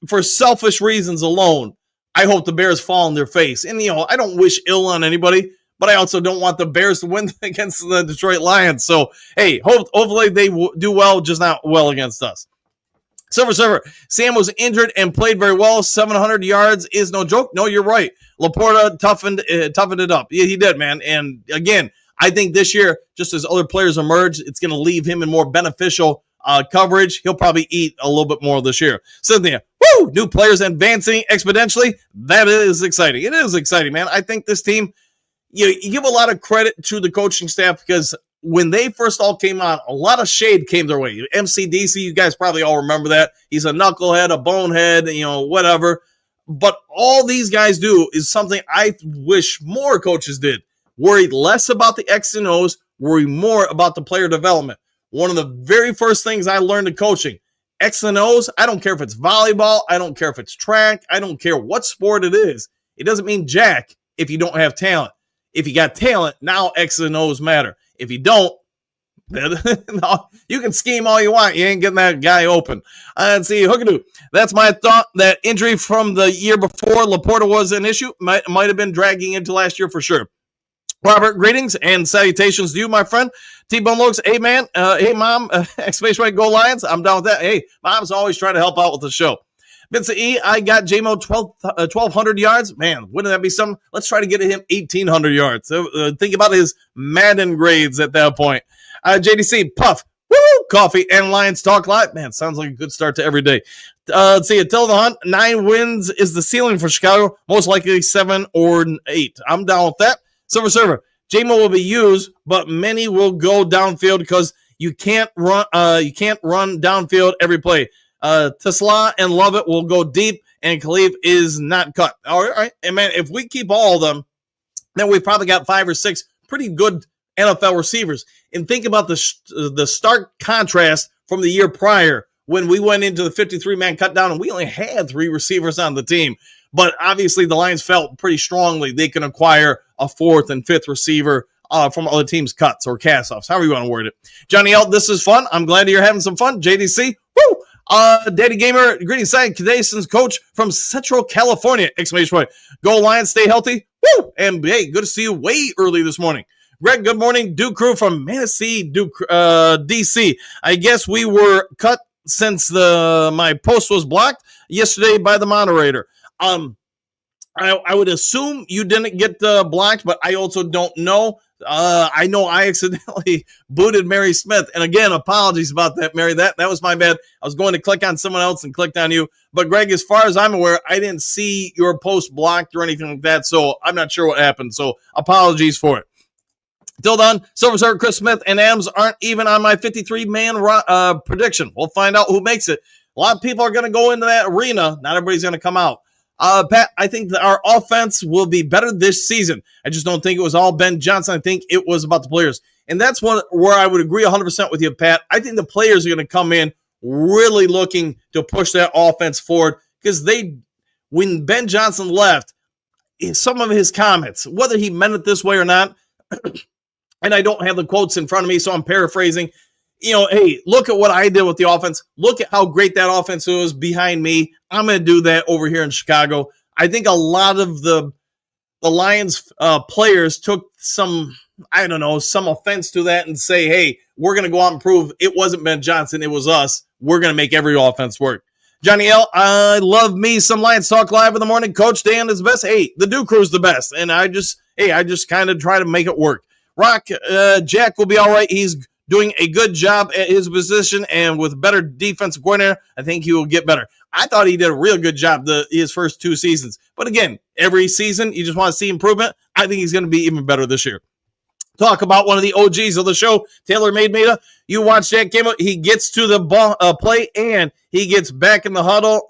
For selfish reasons alone, I hope the Bears fall on their face. And, I don't wish ill on anybody, but I also don't want the Bears to win against the Detroit Lions. So, hey, hopefully they do well, just not well against us. Silver Server, Sam was injured and played very well. 700 yards is no joke. No, you're right. Laporta toughened it up. Yeah, he did, man. And, again, I think this year, just as other players emerge, it's going to leave him in more beneficial coverage. He'll probably eat a little bit more this year. Cynthia, woo! New players advancing exponentially. That is exciting. It is exciting, man. I think this team, you give a lot of credit to the coaching staff because when they first all came on, a lot of shade came their way. MCDC, you guys probably all remember that. He's a knucklehead, a bonehead, whatever. But all these guys do is something I wish more coaches did. Worry less about the X and O's, worry more about the player development. One of the very first things I learned in coaching, X and O's, I don't care if it's volleyball, I don't care if it's track, I don't care what sport it is. It doesn't mean jack if you don't have talent. If you got talent, now X and O's matter. If you don't, no, you can scheme all you want. You ain't getting that guy open. Let's see, Hookadoo. That's my thought. That injury from the year before Laporta was an issue. Might have been dragging into last year for sure. Robert, greetings and salutations to you, my friend. T-Bone Looks, hey, man. Hey, Mom. Exclamation point, go Lions. I'm down with that. Hey, Mom's always trying to help out with the show. Vincent E., I got J-Mo 1,200 yards. Man, wouldn't that be something? Let's try to get him 1,800 yards. So, think about his Madden grades at that point. JDC, Puff, woo, Coffee, and Lions Talk Live. Man, sounds like a good start to every day. Let's see, Until the Hunt, 9 wins is the ceiling for Chicago. Most likely 7 or 8. I'm down with that. Silver Server, J-Mo will be used, but many will go downfield because you can't run downfield every play. Tesla and Lovett will go deep and Khalif is not cut. All right. And man, if we keep all of them, then we've probably got 5 or 6 pretty good NFL receivers. And think about the stark contrast from the year prior when we went into the 53-man cut down and we only had 3 receivers on the team. But obviously the Lions felt pretty strongly they can acquire a 4th and 5th receiver from other teams' cuts or cast-offs, however you want to word it. Johnny L, this is fun. I'm glad you're having some fun. JDC, woo! Daddy Gamer, greetings, Congratulations, coach from Central California! Exclamation point. Go Lions, stay healthy. Woo! And hey, good to see you way early this morning. Greg, good morning. Duke Crew from Manistee, DC. I guess we were cut since my post was blocked yesterday by the moderator. I would assume you didn't get blocked, but I also don't know. I know I accidentally booted Mary Smith. And again, apologies about that, Mary. That was my bad. I was going to click on someone else and clicked on you. But Greg, as far as I'm aware, I didn't see your post blocked or anything like that. So I'm not sure what happened. So apologies for it. Till then, Silver Star, Chris Smith, and Adams aren't even on my 53-man prediction. We'll find out who makes it. A lot of people are going to go into that arena. Not everybody's going to come out. Pat, I think that our offense will be better this season. I just don't think it was all Ben Johnson. I think it was about the players. And that's where I would agree 100% with you, Pat. I think the players are going to come in really looking to push that offense forward because when Ben Johnson left, some of his comments, whether he meant it this way or not, and I don't have the quotes in front of me, so I'm paraphrasing. Hey, look at what I did with the offense. Look at how great that offense was behind me. I'm going to do that over here in Chicago. I think a lot of the Lions players took some offense to that and say, hey, we're going to go out and prove it wasn't Ben Johnson. It was us. We're going to make every offense work. Johnny L, I love me some Lions Talk Live in the morning. Coach Dan is the best. Hey, the Duke Crew's the best. And I just kind of try to make it work. Rock, Jack will be all right. He's doing a good job at his position, and with better defensive coordinator, I think he will get better. I thought he did a real good job his first 2 seasons. But again, every season, you just want to see improvement. I think he's going to be even better this year. Talk about one of the OGs of the show, Taylor Made. You watch that game. He gets to the ball, play, and he gets back in the huddle.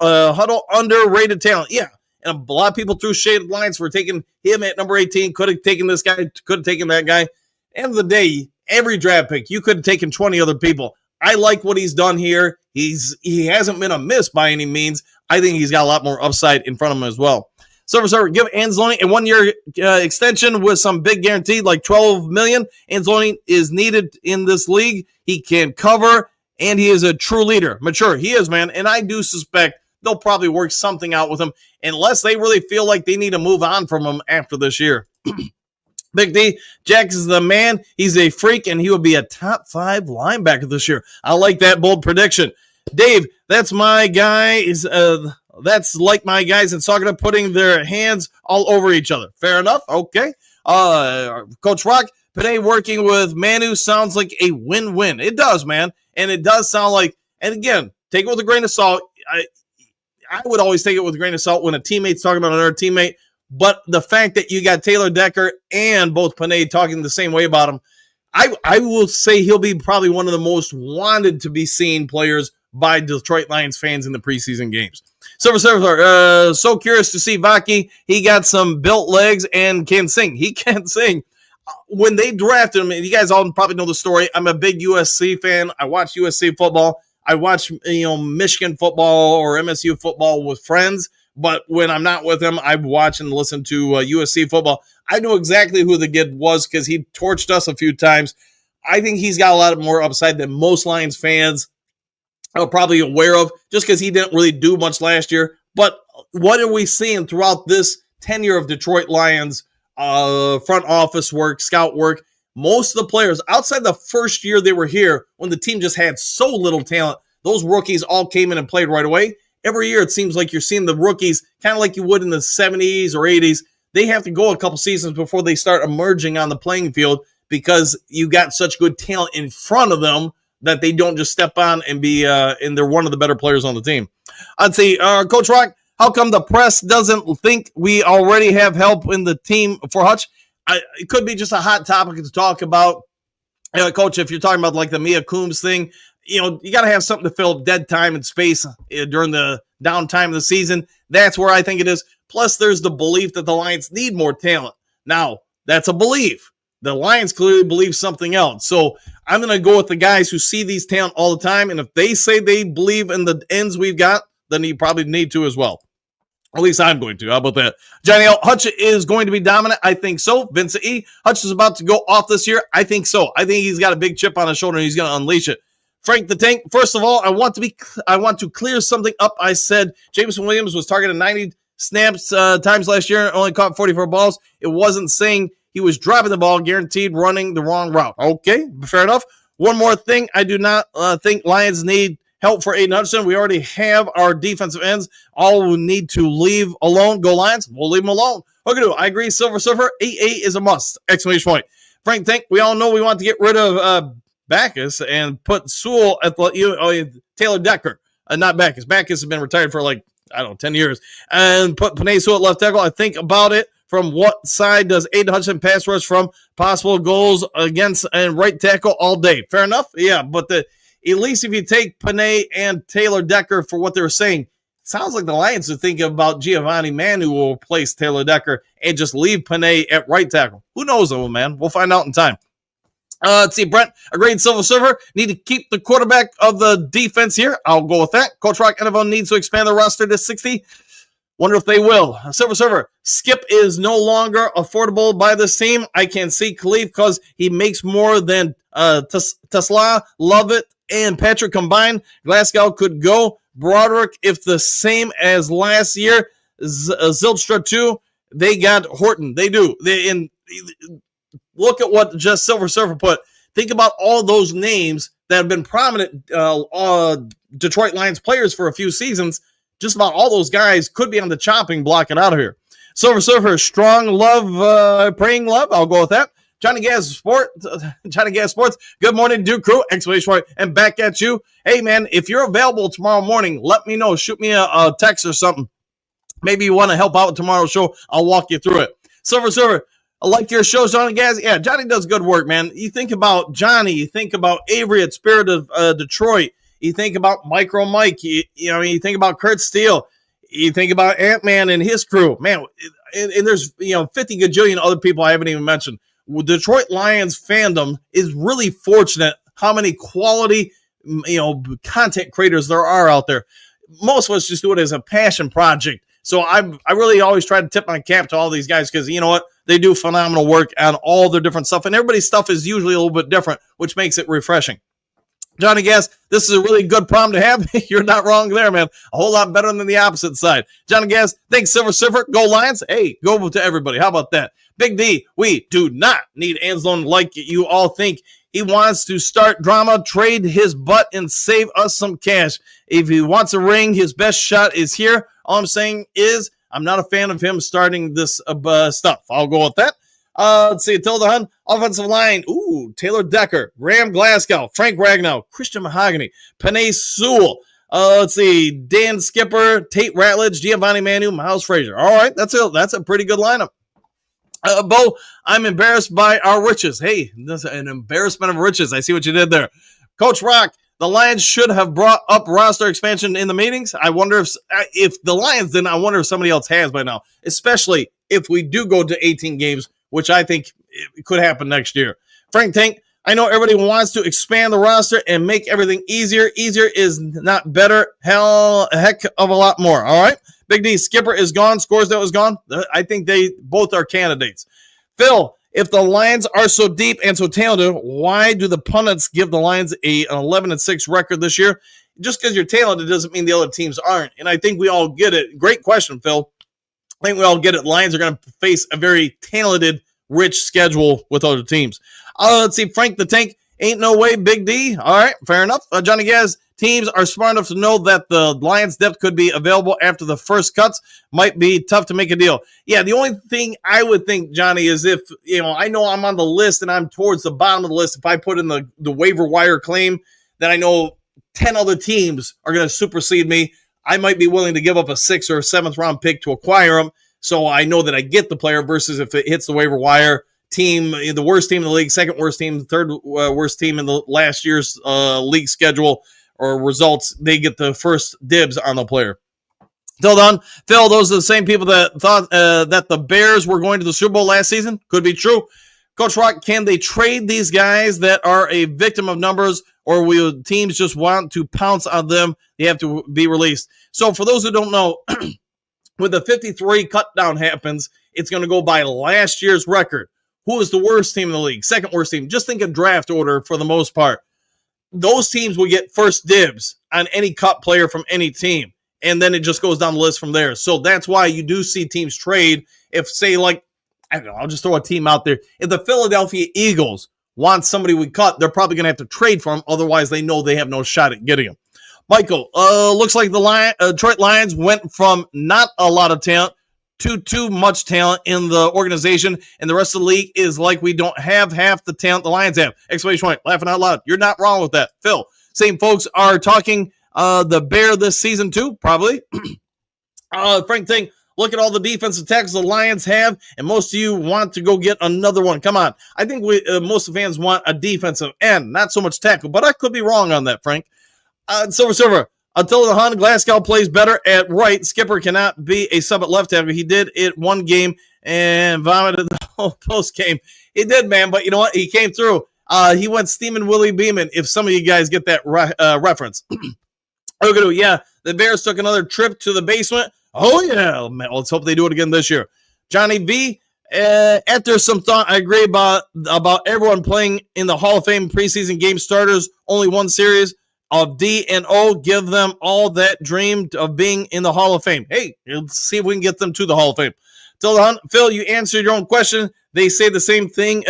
Underrated talent. Yeah. And a lot of people threw shade at Lions for taking him at number 18. Could have taken this guy. Could have taken that guy. End of the day, every draft pick, you could have taken 20 other people. I like what he's done here. He hasn't been a miss by any means. I think he's got a lot more upside in front of him as well. Silver, give Anzalone a 1-year extension with some big guarantee, like $12 million. Anzalone is needed in this league. He can cover, and he is a true leader. Mature, he is, man. And I do suspect they'll probably work something out with him unless they really feel like they need to move on from him after this year. Big D, Jack is the man. He's a freak, and he will be a top 5 linebacker this year. I like that bold prediction. Dave, that's my guy. That's like my guys in soccer putting their hands all over each other. Fair enough. Okay. Coach Rock, today working with Manu sounds like a win-win. It does, man. And it does sound like, and again, take it with a grain of salt. I would always take it with a grain of salt when a teammate's talking about another teammate. But the fact that you got Taylor Decker and both Panay talking the same way about him, I will say he'll be probably one of the most wanted to be seen players by Detroit Lions fans in the preseason games. So curious to see Vaki. He got some built legs and can sing. He can sing. When they drafted him, and you guys all probably know the story, I'm a big USC fan. I watch USC football. I watch Michigan football or MSU football with friends. But when I'm not with him, I watch and listen to USC football. I know exactly who the kid was because he torched us a few times. I think he's got a lot more upside than most Lions fans are probably aware of just because he didn't really do much last year. But what are we seeing throughout this tenure of Detroit Lions front office work, scout work? Most of the players, outside the first year they were here, when the team just had so little talent, those rookies all came in and played right away. Every year, it seems like you're seeing the rookies, kind of like you would in the 70s or 80s. They have to go a couple seasons before they start emerging on the playing field because you got such good talent in front of them that they don't just step on and be, and they're one of the better players on the team. I'd say, Coach Rock, how come the press doesn't think we already have help in the team for Hutch? It could be just a hot topic to talk about. Coach, if you're talking about like the Mia Coombs thing, you got to have something to fill dead time and space during the downtime of the season. That's where I think it is. Plus, there's the belief that the Lions need more talent. Now, that's a belief. The Lions clearly believe something else. So I'm going to go with the guys who see these talent all the time. And if they say they believe in the ends we've got, then you probably need to as well. At least I'm going to. How about that? Johnny L. Hutch is going to be dominant. I think so. Vincent E. Hutch is about to go off this year. I think so. I think he's got a big chip on his shoulder and he's going to unleash it. Frank the Tank. First of all, I want to clear something up. I said Jameson Williams was targeted 90 snaps times last year and only caught 44 balls. It wasn't saying he was dropping the ball, guaranteed running the wrong route. Okay, fair enough. One more thing. I do not think Lions need help for Aiden Hutchinson. We already have our defensive ends. All we need to leave alone. Go Lions. We'll leave them alone. Okay, I agree. Silver Surfer. 8-8 is a must. Exclamation point. Frank Tank. We all know we want to get rid of Backus and put Sewell at Taylor Decker. Not Backus. Backus has been retired for 10 years. And put Panay Sewell at left tackle. I think about it. From what side does Aiden Hutchinson pass rush from? Possible goals against and right tackle all day. Fair enough? Yeah, but at least if you take Panay and Taylor Decker for what they're saying, it sounds like the Lions are thinking about Giovanni Manu will replace Taylor Decker and just leave Panay at right tackle. Who knows, though, man? We'll find out in time. Let's see, Brent, agreed. Silver Surfer, need to keep the quarterback of the defense here. I'll go with that. Coach Rock NFL needs to expand the roster to 60. Wonder if they will. Silver Server, Skip is no longer affordable by this team. I can see Khalif because he makes more than Tesla, Lovett, and Patrick combined. Glasgow could go. Broderick, if the same as last year. Zilstra, too. They got Horton. They do. Look at what just Silver Surfer put. Think about all those names that have been prominent Detroit Lions players for a few seasons. Just about all those guys could be on the chopping block and out of here. Silver Surfer, strong love, praying love. I'll go with that. Johnny Gas Sports. Good morning, Duke Crew. Exclamation point. And back at you. Hey, man, if you're available tomorrow morning, let me know. Shoot me a text or something. Maybe you want to help out with tomorrow's show. I'll walk you through it. Silver Surfer, I like your show, Johnny Gas. Yeah, Johnny does good work, man. You think about Johnny. You think about Avery at Spirit of Detroit. You think about Micro Mike. You think about Kurt Steele. You think about Ant-Man and his crew. Man, and there's 50 gajillion other people I haven't even mentioned. Detroit Lions fandom is really fortunate how many quality content creators there are out there. Most of us just do it as a passion project. So I really always try to tip my cap to all these guys because you know what? They do phenomenal work on all their different stuff. And everybody's stuff is usually a little bit different, which makes it refreshing. Johnny Gas, this is a really good problem to have. You're not wrong there, man. A whole lot better than the opposite side. Johnny Gas, thanks, Silver Surfer. Go Lions. Hey, go to everybody. How about that? Big D, we do not need Anzalone like you all think. He wants to start drama, trade his butt, and save us some cash. If he wants a ring, his best shot is here. All I'm saying is I'm not a fan of him starting this stuff. I'll go with that. Let's see, Tilda Hun, offensive line. Ooh, Taylor Decker, Graham Glasgow, Frank Ragnow, Christian Mahogany, Panay Sewell. Let's see, Dan Skipper, Tate Ratledge, Giovanni Manu, Miles Frazier. All right, that's a pretty good lineup. Bo, I'm embarrassed by our riches. Hey, that's an embarrassment of riches. I see what you did there. Coach Rock, the Lions should have brought up roster expansion in the meetings. I wonder if the Lions didn't, I wonder if somebody else has by now, especially if we do go to 18 games, which I think it could happen next year. Frank Tank, I know everybody wants to expand the roster and make everything easier. Easier is not better. A heck of a lot more. All right. Big D, Skipper is gone. Scoresdale is gone. I think they both are candidates. Phil, if the Lions are so deep and so talented, why do the pundits give the Lions an 11-6 record this year? Just because you're talented doesn't mean the other teams aren't. And I think we all get it. Great question, Phil. I think we all get it. Lions are going to face a very talented, rich schedule with other teams. Let's see. Frank the Tank, ain't no way, Big D. All right, fair enough. Johnny Gaz, teams are smart enough to know that the Lions depth could be available after the first cuts. Might be tough to make a deal. Yeah, the only thing I would think, Johnny, is if, I know I'm on the list and I'm towards the bottom of the list. If I put in the waiver wire claim that I know 10 other teams are going to supersede me, I might be willing to give up a 6th or 7th round pick to acquire him. So I know that I get the player versus if it hits the waiver wire team, the worst team in the league, second worst team, third worst team in the last year's league schedule or results, they get the first dibs on the player. Till then, Phil, those are the same people that thought that the Bears were going to the Super Bowl last season. Could be true. Coach Rock, can they trade these guys that are a victim of numbers, or will teams just want to pounce on them? They have to be released. So for those who don't know, when the 53 cut down happens, it's going to go by last year's record. Who is the worst team in the league? Second worst team. Just think of draft order for the most part. Those teams will get first dibs on any cut player from any team. And then it just goes down the list from there. So that's why you do see teams trade. If, say, like, I don't know, I'll just throw a team out there. If the Philadelphia Eagles want somebody we cut, they're probably going to have to trade for him. Otherwise, they know they have no shot at getting him. Michael, looks like the Detroit Lions went from not a lot of talent to too much talent in the organization, and the rest of the league is like we don't have half the talent the Lions have. Exclamation point, laughing out loud. You're not wrong with that. Phil, same folks are talking the Bear this season too, probably. Frank Ting, look at all the defensive tackles the Lions have, and most of you want to go get another one. Come on. I think most of the fans want a defensive end, not so much tackle, but I could be wrong on that, Frank. Silver, until the Hun, Glasgow plays better at right. Skipper cannot be a sub at left tackle. He did it one game and vomited the whole post game. He did, man, but you know what? He came through. He went steaming Willie Beeman, if some of you guys get that reference. Yeah, the Bears took another trip to the basement. Oh, yeah, man. Let's hope they do it again this year. Johnny V, after some thought, I agree about everyone playing in the Hall of Fame preseason game starters, only one series of D and O, give them all that dreamed of being in the Hall of Fame. Hey, let's see if we can get them to the Hall of Fame. Phil, you answered your own question. They say the same thing,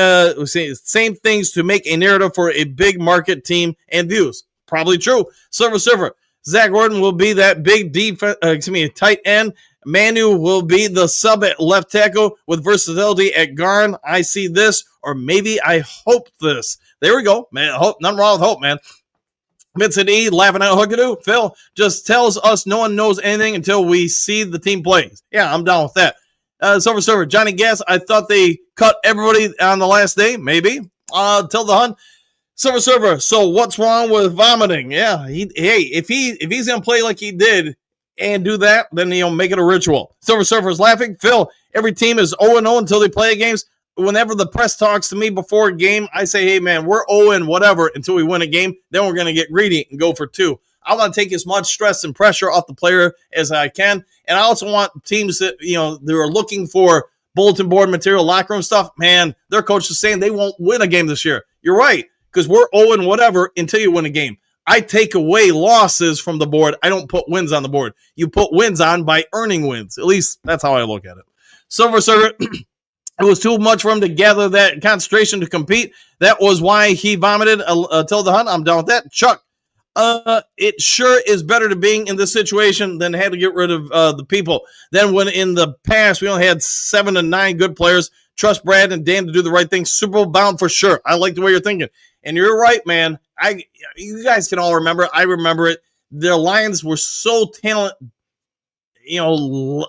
same things to make a narrative for a big market team and views. Probably true. Silver. Zach Gordon will be that big tight end. Manu will be the sub at left tackle with versatility at guard. I see this, or maybe I hope this. There we go, man. Hope, nothing wrong with hope, man. Vincent E. laughing at Hookadoo. Phil just tells us no one knows anything until we see the team play. Yeah, I'm down with that. Silver. Johnny Gas, I thought they cut everybody on the last day. Maybe. Till the Hun. Silver. So what's wrong with vomiting? Yeah. If he's gonna play like he did and do that, then make it a ritual. Silver is laughing. Phil, every team is 0-0 until they play games. Whenever the press talks to me before a game, I say, hey, man, we're 0 whatever until we win a game. Then we're going to get greedy and go for 2. I want to take as much stress and pressure off the player as I can. And I also want teams that, they are looking for bulletin board material, locker room stuff. Man, their coach is saying they won't win a game this year. You're right, because we're 0 whatever until you win a game. I take away losses from the board. I don't put wins on the board. You put wins on by earning wins. At least that's how I look at it. Silver. It was too much for him to gather that concentration to compete. That was why he vomited till the Hunt. I'm done with that. Chuck, it sure is better to being in this situation than had to get rid of the people. Then when in the past we only had 7 to 9 good players. Trust Brad and Dan to do the right thing. Super Bowl bound for sure. I like the way you're thinking. And you're right, man. You guys can all remember. I remember it. Their Lions were so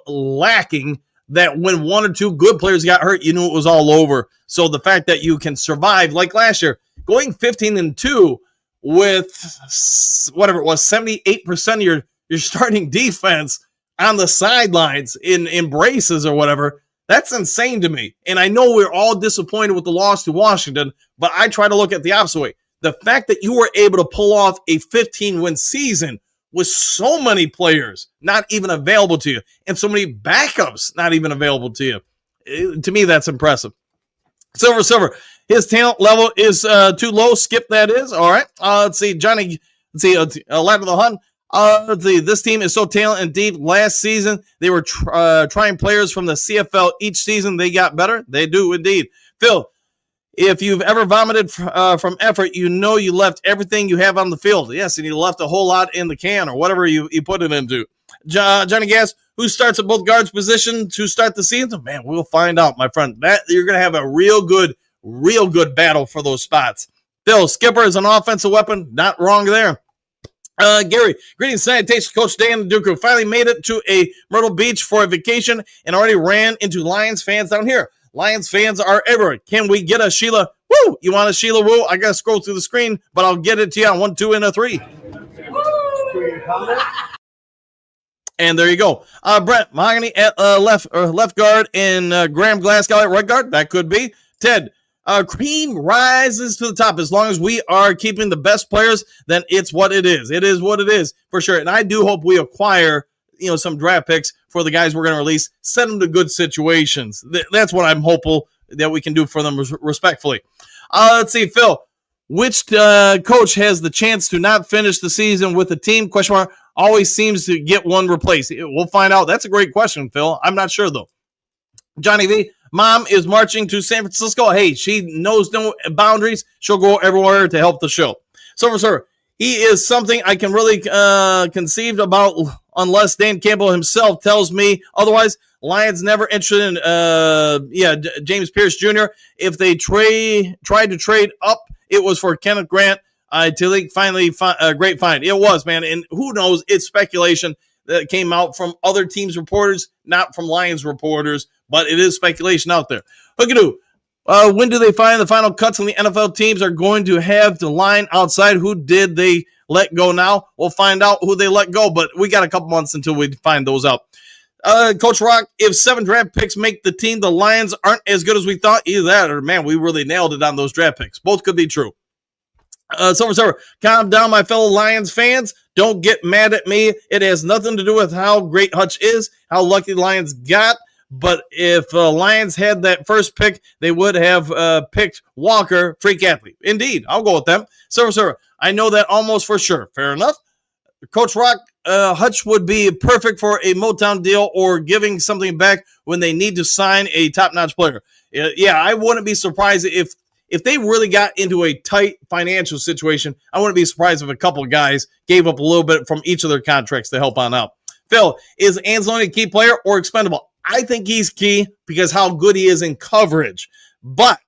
lacking that when 1 or 2 good players got hurt, you knew it was all over. So the fact that you can survive, like last year, going 15-2 with whatever it was, 78% of your starting defense on the sidelines in braces or whatever, that's insane to me. And I know we're all disappointed with the loss to Washington, but I try to look at the opposite way. The fact that you were able to pull off a 15-win season with so many players not even available to you and so many backups not even available to you, to me, that's impressive. Silver. His talent level is too low. Skip that is. All right. Let's see. Johnny, Lad of the Hun. Let's see. This team is so talented and deep. Last season, they were trying players from the CFL each season. They got better. They do indeed. Phil, if you've ever vomited from effort, you know you left everything you have on the field. Yes, and you left a whole lot in the can or whatever you put it into. Johnny Gas, who starts at both guards position to start the season? Man, we'll find out, my friend. That you're going to have a real good battle for those spots. Phil, Skipper is an offensive weapon. Not wrong there. Gary, greetings, sanitation coach Dan Duku. Finally made it to a Myrtle Beach for a vacation and already ran into Lions fans down here. Lions fans are everywhere. Can we get a Sheila Woo? You want a Sheila Woo? I got to scroll through the screen, but I'll get it to you on 1, 2, and a 3. And there you go. Brent Mahogany at left guard and Graham Glasgow at right guard. That could be. Ted, cream rises to the top. As long as we are keeping the best players, then it's what it is. It is what it is for sure. And I do hope we acquire, some draft picks for the guys we're going to release. Send them to good situations. That's what I'm hopeful that we can do for them respectfully. Let's see, Phil. Which coach has the chance to not finish the season with the team? Question mark. Always seems to get one replaced. We'll find out. That's a great question, Phil. I'm not sure, though. Johnny V, mom is marching to San Francisco. Hey, she knows no boundaries. She'll go everywhere to help the show. Silver Sir, he is something I can really conceive about unless Dan Campbell himself tells me otherwise. Lions never interested in James Pierce Jr. If they tried to trade up, it was for Kenneth Grant. Till finally a great find. It was, man. And who knows? It's speculation that came out from other teams' reporters, not from Lions reporters, but it is speculation out there. Hookadoo. When do they find the final cuts on the NFL teams are going to have the line outside? Who did they let go now? We'll find out who they let go, but we got a couple months until we find those out. Coach Rock, if 7 draft picks make the team, the Lions aren't as good as we thought. Either that or, man, we really nailed it on those draft picks. Both could be true. Silver, calm down, my fellow Lions fans. Don't get mad at me. It has nothing to do with how great Hutch is, how lucky the Lions got. But if Lions had that first pick, they would have picked Walker, freak athlete. Indeed, I'll go with them. Silver, I know that almost for sure. Fair enough. Coach Rock, Hutch would be perfect for a Motown deal or giving something back when they need to sign a top-notch player. Yeah, I wouldn't be surprised if they really got into a tight financial situation. I wouldn't be surprised if a couple of guys gave up a little bit from each of their contracts to help on out. Phil, is Anzalone a key player or expendable? I think he's key because how good he is in coverage. But,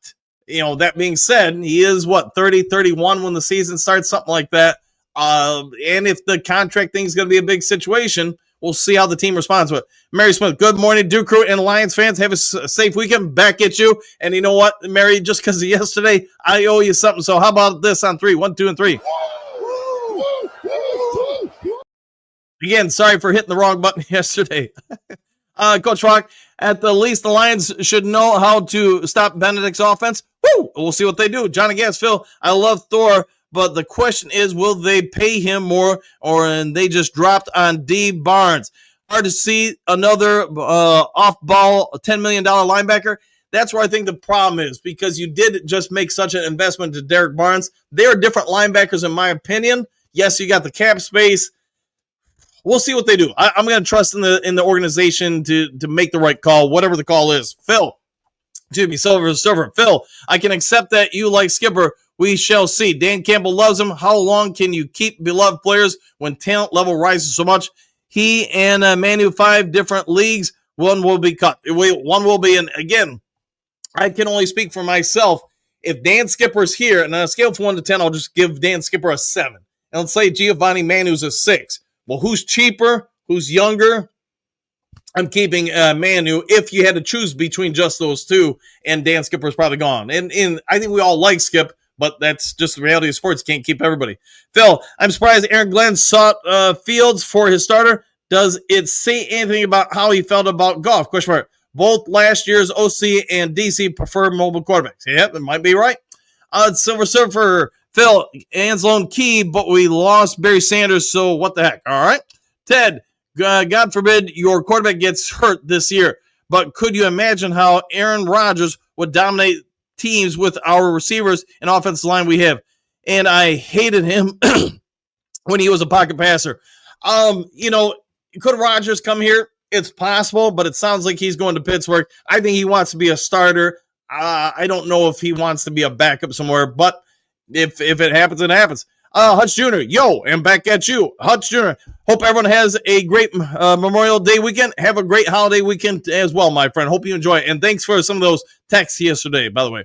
that being said, he is, 30, 31 when the season starts, something like that. And if the contract thing is going to be a big situation, we'll see how the team responds to it. Mary Smith, good morning, Duke Crew and Lions fans. Have a safe weekend. Back at you. And you know what, Mary, just because of yesterday, I owe you something. So how about this on 3? 1, 2, and 3. Again, sorry for hitting the wrong button yesterday. Coach Rock, at the least, the Lions should know how to stop Benedict's offense. Woo! We'll see what they do. Johnny Gas, Phil, I love Thor, but the question is, will they pay him more, and they just dropped on D. Barnes? Hard to see another off-ball $10 million linebacker. That's where I think the problem is, because you did just make such an investment to Derek Barnes. They are different linebackers, in my opinion. Yes, you got the cap space. We'll see what they do. I'm going to trust in the organization to make the right call, whatever the call is. Silver. Phil, I can accept that you like Skipper. We shall see. Dan Campbell loves him. How long can you keep beloved players when talent level rises so much? He and Manu, 5 different leagues. One will be cut. One will be, and again, I can only speak for myself. If Dan Skipper's here, and on a scale from 1 to 10, I'll just give Dan Skipper a 7. And let's say Giovanni Manu's a 6. Well, who's cheaper? Who's younger? I'm keeping Manu if you had to choose between just those two, and Dan Skipper's probably gone. And I think we all like Skip, but that's just the reality of sports. You can't keep everybody. Phil, I'm surprised Aaron Glenn sought Fields for his starter. Does it say anything about how he felt about Goff? Question mark. Both last year's OC and DC prefer mobile quarterbacks. Yep, it might be right. Silver Surfer, Phil, Anzalone key, but we lost Barry Sanders, so what the heck? All right. Ted, God forbid your quarterback gets hurt this year, but could you imagine how Aaron Rodgers would dominate teams with our receivers and offensive line we have? And I hated him when he was a pocket passer. Could Rodgers come here? It's possible, but it sounds like he's going to Pittsburgh. I think he wants to be a starter. I don't know if he wants to be a backup somewhere, but if it happens, it happens. Hutch Jr., yo, and back at you. Hutch Jr., hope everyone has a great Memorial Day weekend. Have a great holiday weekend as well, my friend. Hope you enjoy it. And thanks for some of those texts yesterday, by the way.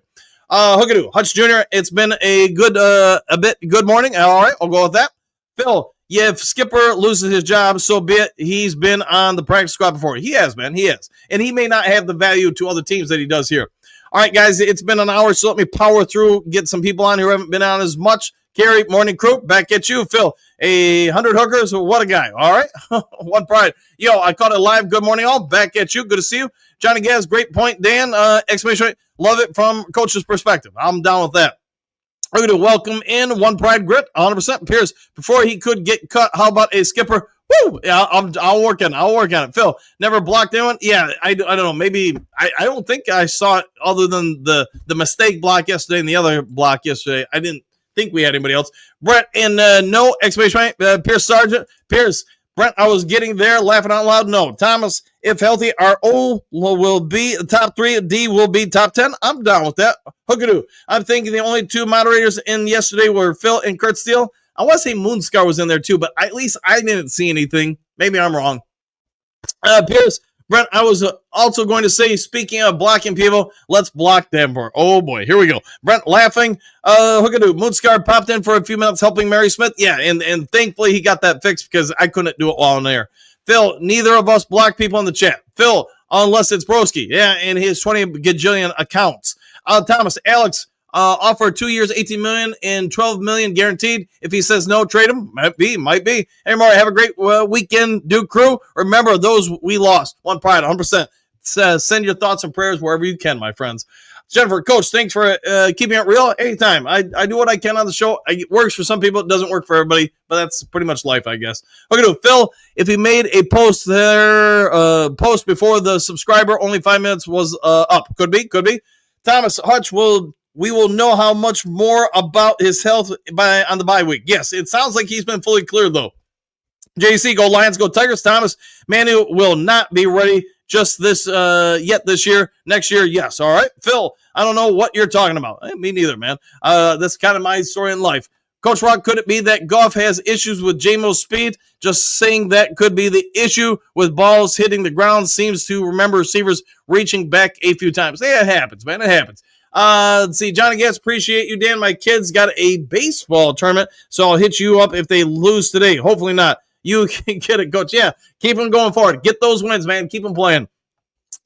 Hookadoo, Hutch Jr., it's been a good morning. All right, I'll go with that. Phil, yeah, if Skipper loses his job, so be it. He's been on the practice squad before. He has, man. He has. And he may not have the value to other teams that he does here. All right, guys, it's been an hour, so let me power through, get some people on who haven't been on as much. Carrie, morning crew, back at you. Phil, 100 hookers. What a guy. All right. One pride. Yo, I caught it live. Good morning, all. Back at you. Good to see you. Johnny Gaz, great point. Dan, exclamation. Love it from coach's perspective. I'm down with that. We're going to welcome in One Pride Grit, 100%. Pierce, before he could get cut, how about a skipper? Woo! Yeah, I'll work on it. Phil, never blocked anyone? Yeah, I don't know. Maybe, I don't think I saw it other than the mistake block yesterday and the other block yesterday. I didn't think we had anybody else. Brett, and no, exclamation point, Pierce Sargent. Pierce, Brent, I was getting there, laughing out loud. No. Thomas, if healthy, our O will be top 3. D will be top 10. I'm down with that. Hookadoo. I'm thinking the only 2 moderators in yesterday were Phil and Kurt Steele. I want to say Moonscar was in there too, but at least I didn't see anything. Maybe I'm wrong. Pierce, Brent, I was also going to say, speaking of blocking people, let's block them. Oh boy, here we go. Brent laughing. Hookadoo, Moonscar popped in for a few minutes helping Mary Smith. Yeah, and thankfully he got that fixed because I couldn't do it while on there. Phil, neither of us block people in the chat. Phil, unless it's Broski. Yeah, and his 20 gajillion accounts. Thomas, Alex, offer 2 years, 18 million and 12 million guaranteed. If he says no, trade him. Might be. Hey, Maury, have a great weekend, Duke crew. Remember, those we lost. One pride, 100%. Send your thoughts and prayers wherever you can, my friends. Jennifer, Coach, thanks for keeping it real. Anytime. I do what I can on the show. It works for some people. It doesn't work for everybody, but that's pretty much life, I guess. Okay, Phil, if he made a post there, post before the subscriber, only 5 minutes was up. Could be. Thomas, Hutch, we will know how much more about his health on the bye week. Yes, it sounds like he's been fully cleared, though. JC, go Lions, go Tigers. Thomas, Manu will not be ready just this year. Next year, yes. All right. Phil, I don't know what you're talking about. Me neither, man. That's kind of my story in life. Coach Rock, could it be that Goff has issues with JMO's speed? Just saying that could be the issue with balls hitting the ground. Seems to remember receivers reaching back a few times. Yeah, it happens, man. It happens. Let's see, Johnny Gatz, appreciate you, Dan. My kids got a baseball tournament, so I'll hit you up if they lose today. Hopefully not. You can get it, Coach. Yeah, keep them going forward. Get those wins, man. Keep them playing.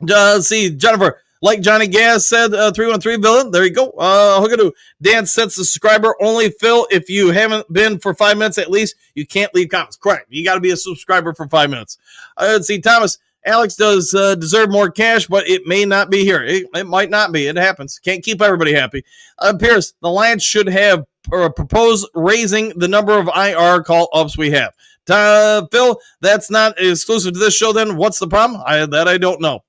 Let's see, Jennifer, like Johnny Gas said, 313 villain. There you go. Hookadoo. Dan sets the subscriber only. Phil, if you haven't been for 5 minutes at least, you can't leave comments. Correct. You got to be a subscriber for 5 minutes. Let's see, Thomas. Alex does deserve more cash, but it may not be here. It might not be. It happens. Can't keep everybody happy. Pierce, the Lions should have proposed raising the number of IR call-ups we have. Phil, that's not exclusive to this show then. What's the problem? I don't know.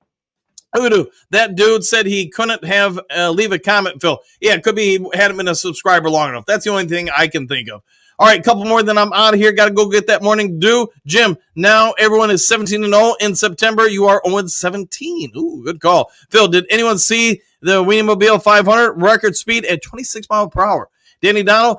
That dude said he couldn't have leave a comment, Phil. Yeah, it could be he hadn't been a subscriber long enough. That's the only thing I can think of. All right, a couple more, then I'm out of here. Got to go get that morning dew. Jim, now everyone is 17-0 in September. You are 0-17. Ooh, good call. Phil, did anyone see the Wienermobile 500 record speed at 26 miles per hour? Danny Donald,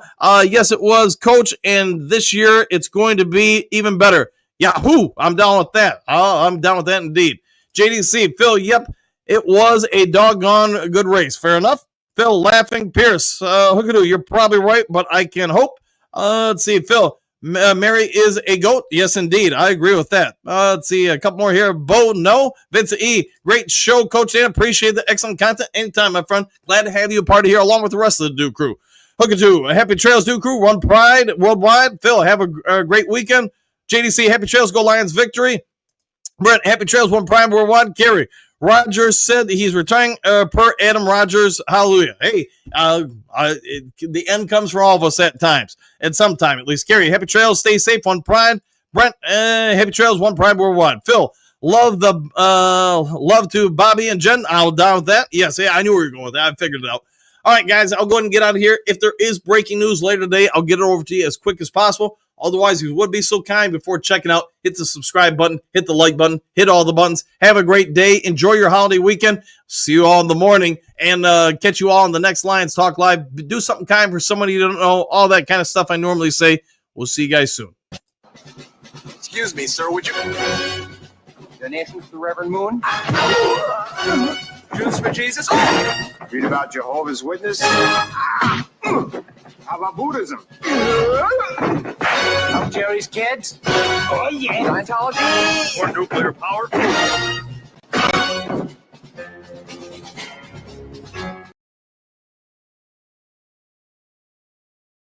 yes, it was, Coach, and this year it's going to be even better. Yahoo! I'm down with that. I'm down with that indeed. JDC, Phil, yep, it was a doggone good race. Fair enough. Phil, laughing. Pierce, Hookadoo, you're probably right, but I can hope. Let's see, Phil, Mary is a goat. Yes, indeed. I agree with that. Let's see, a couple more here. Bo, no. Vince E, great show, Coach Dan. Appreciate the excellent content. Anytime, my friend. Glad to have you a part of here along with the rest of the Duke crew. Hookadoo, happy trails, Duke crew. One pride worldwide. Phil, have a great weekend. JDC, happy trails, go Lions victory. Brent, happy trails, one prime worldwide. Gary, Rogers said he's retiring per Adam Rogers. Hallelujah. Hey, the end comes for all of us at times. At some time, at least. Gary, happy trails. Stay safe. One pride. Brent, happy trails. One pride worldwide. Phil, love to Bobby and Jen. I'll down with that. Yes, yeah, I knew we were going with that. I figured it out. All right, guys, I'll go ahead and get out of here. If there is breaking news later today, I'll get it over to you as quick as possible. Otherwise, if you would be so kind before checking out, hit the subscribe button, hit the like button, hit all the buttons. Have a great day. Enjoy your holiday weekend. See you all in the morning and catch you all on the next Lions Talk Live. Do something kind for someone you don't know, all that kind of stuff I normally say. We'll see you guys soon. Excuse me, sir, would you... Donations to the Reverend Moon? Juice for Jesus? Read about Jehovah's Witness? How about Buddhism? Of Jerry's kids? Oh, yeah. Scientology? Or nuclear power?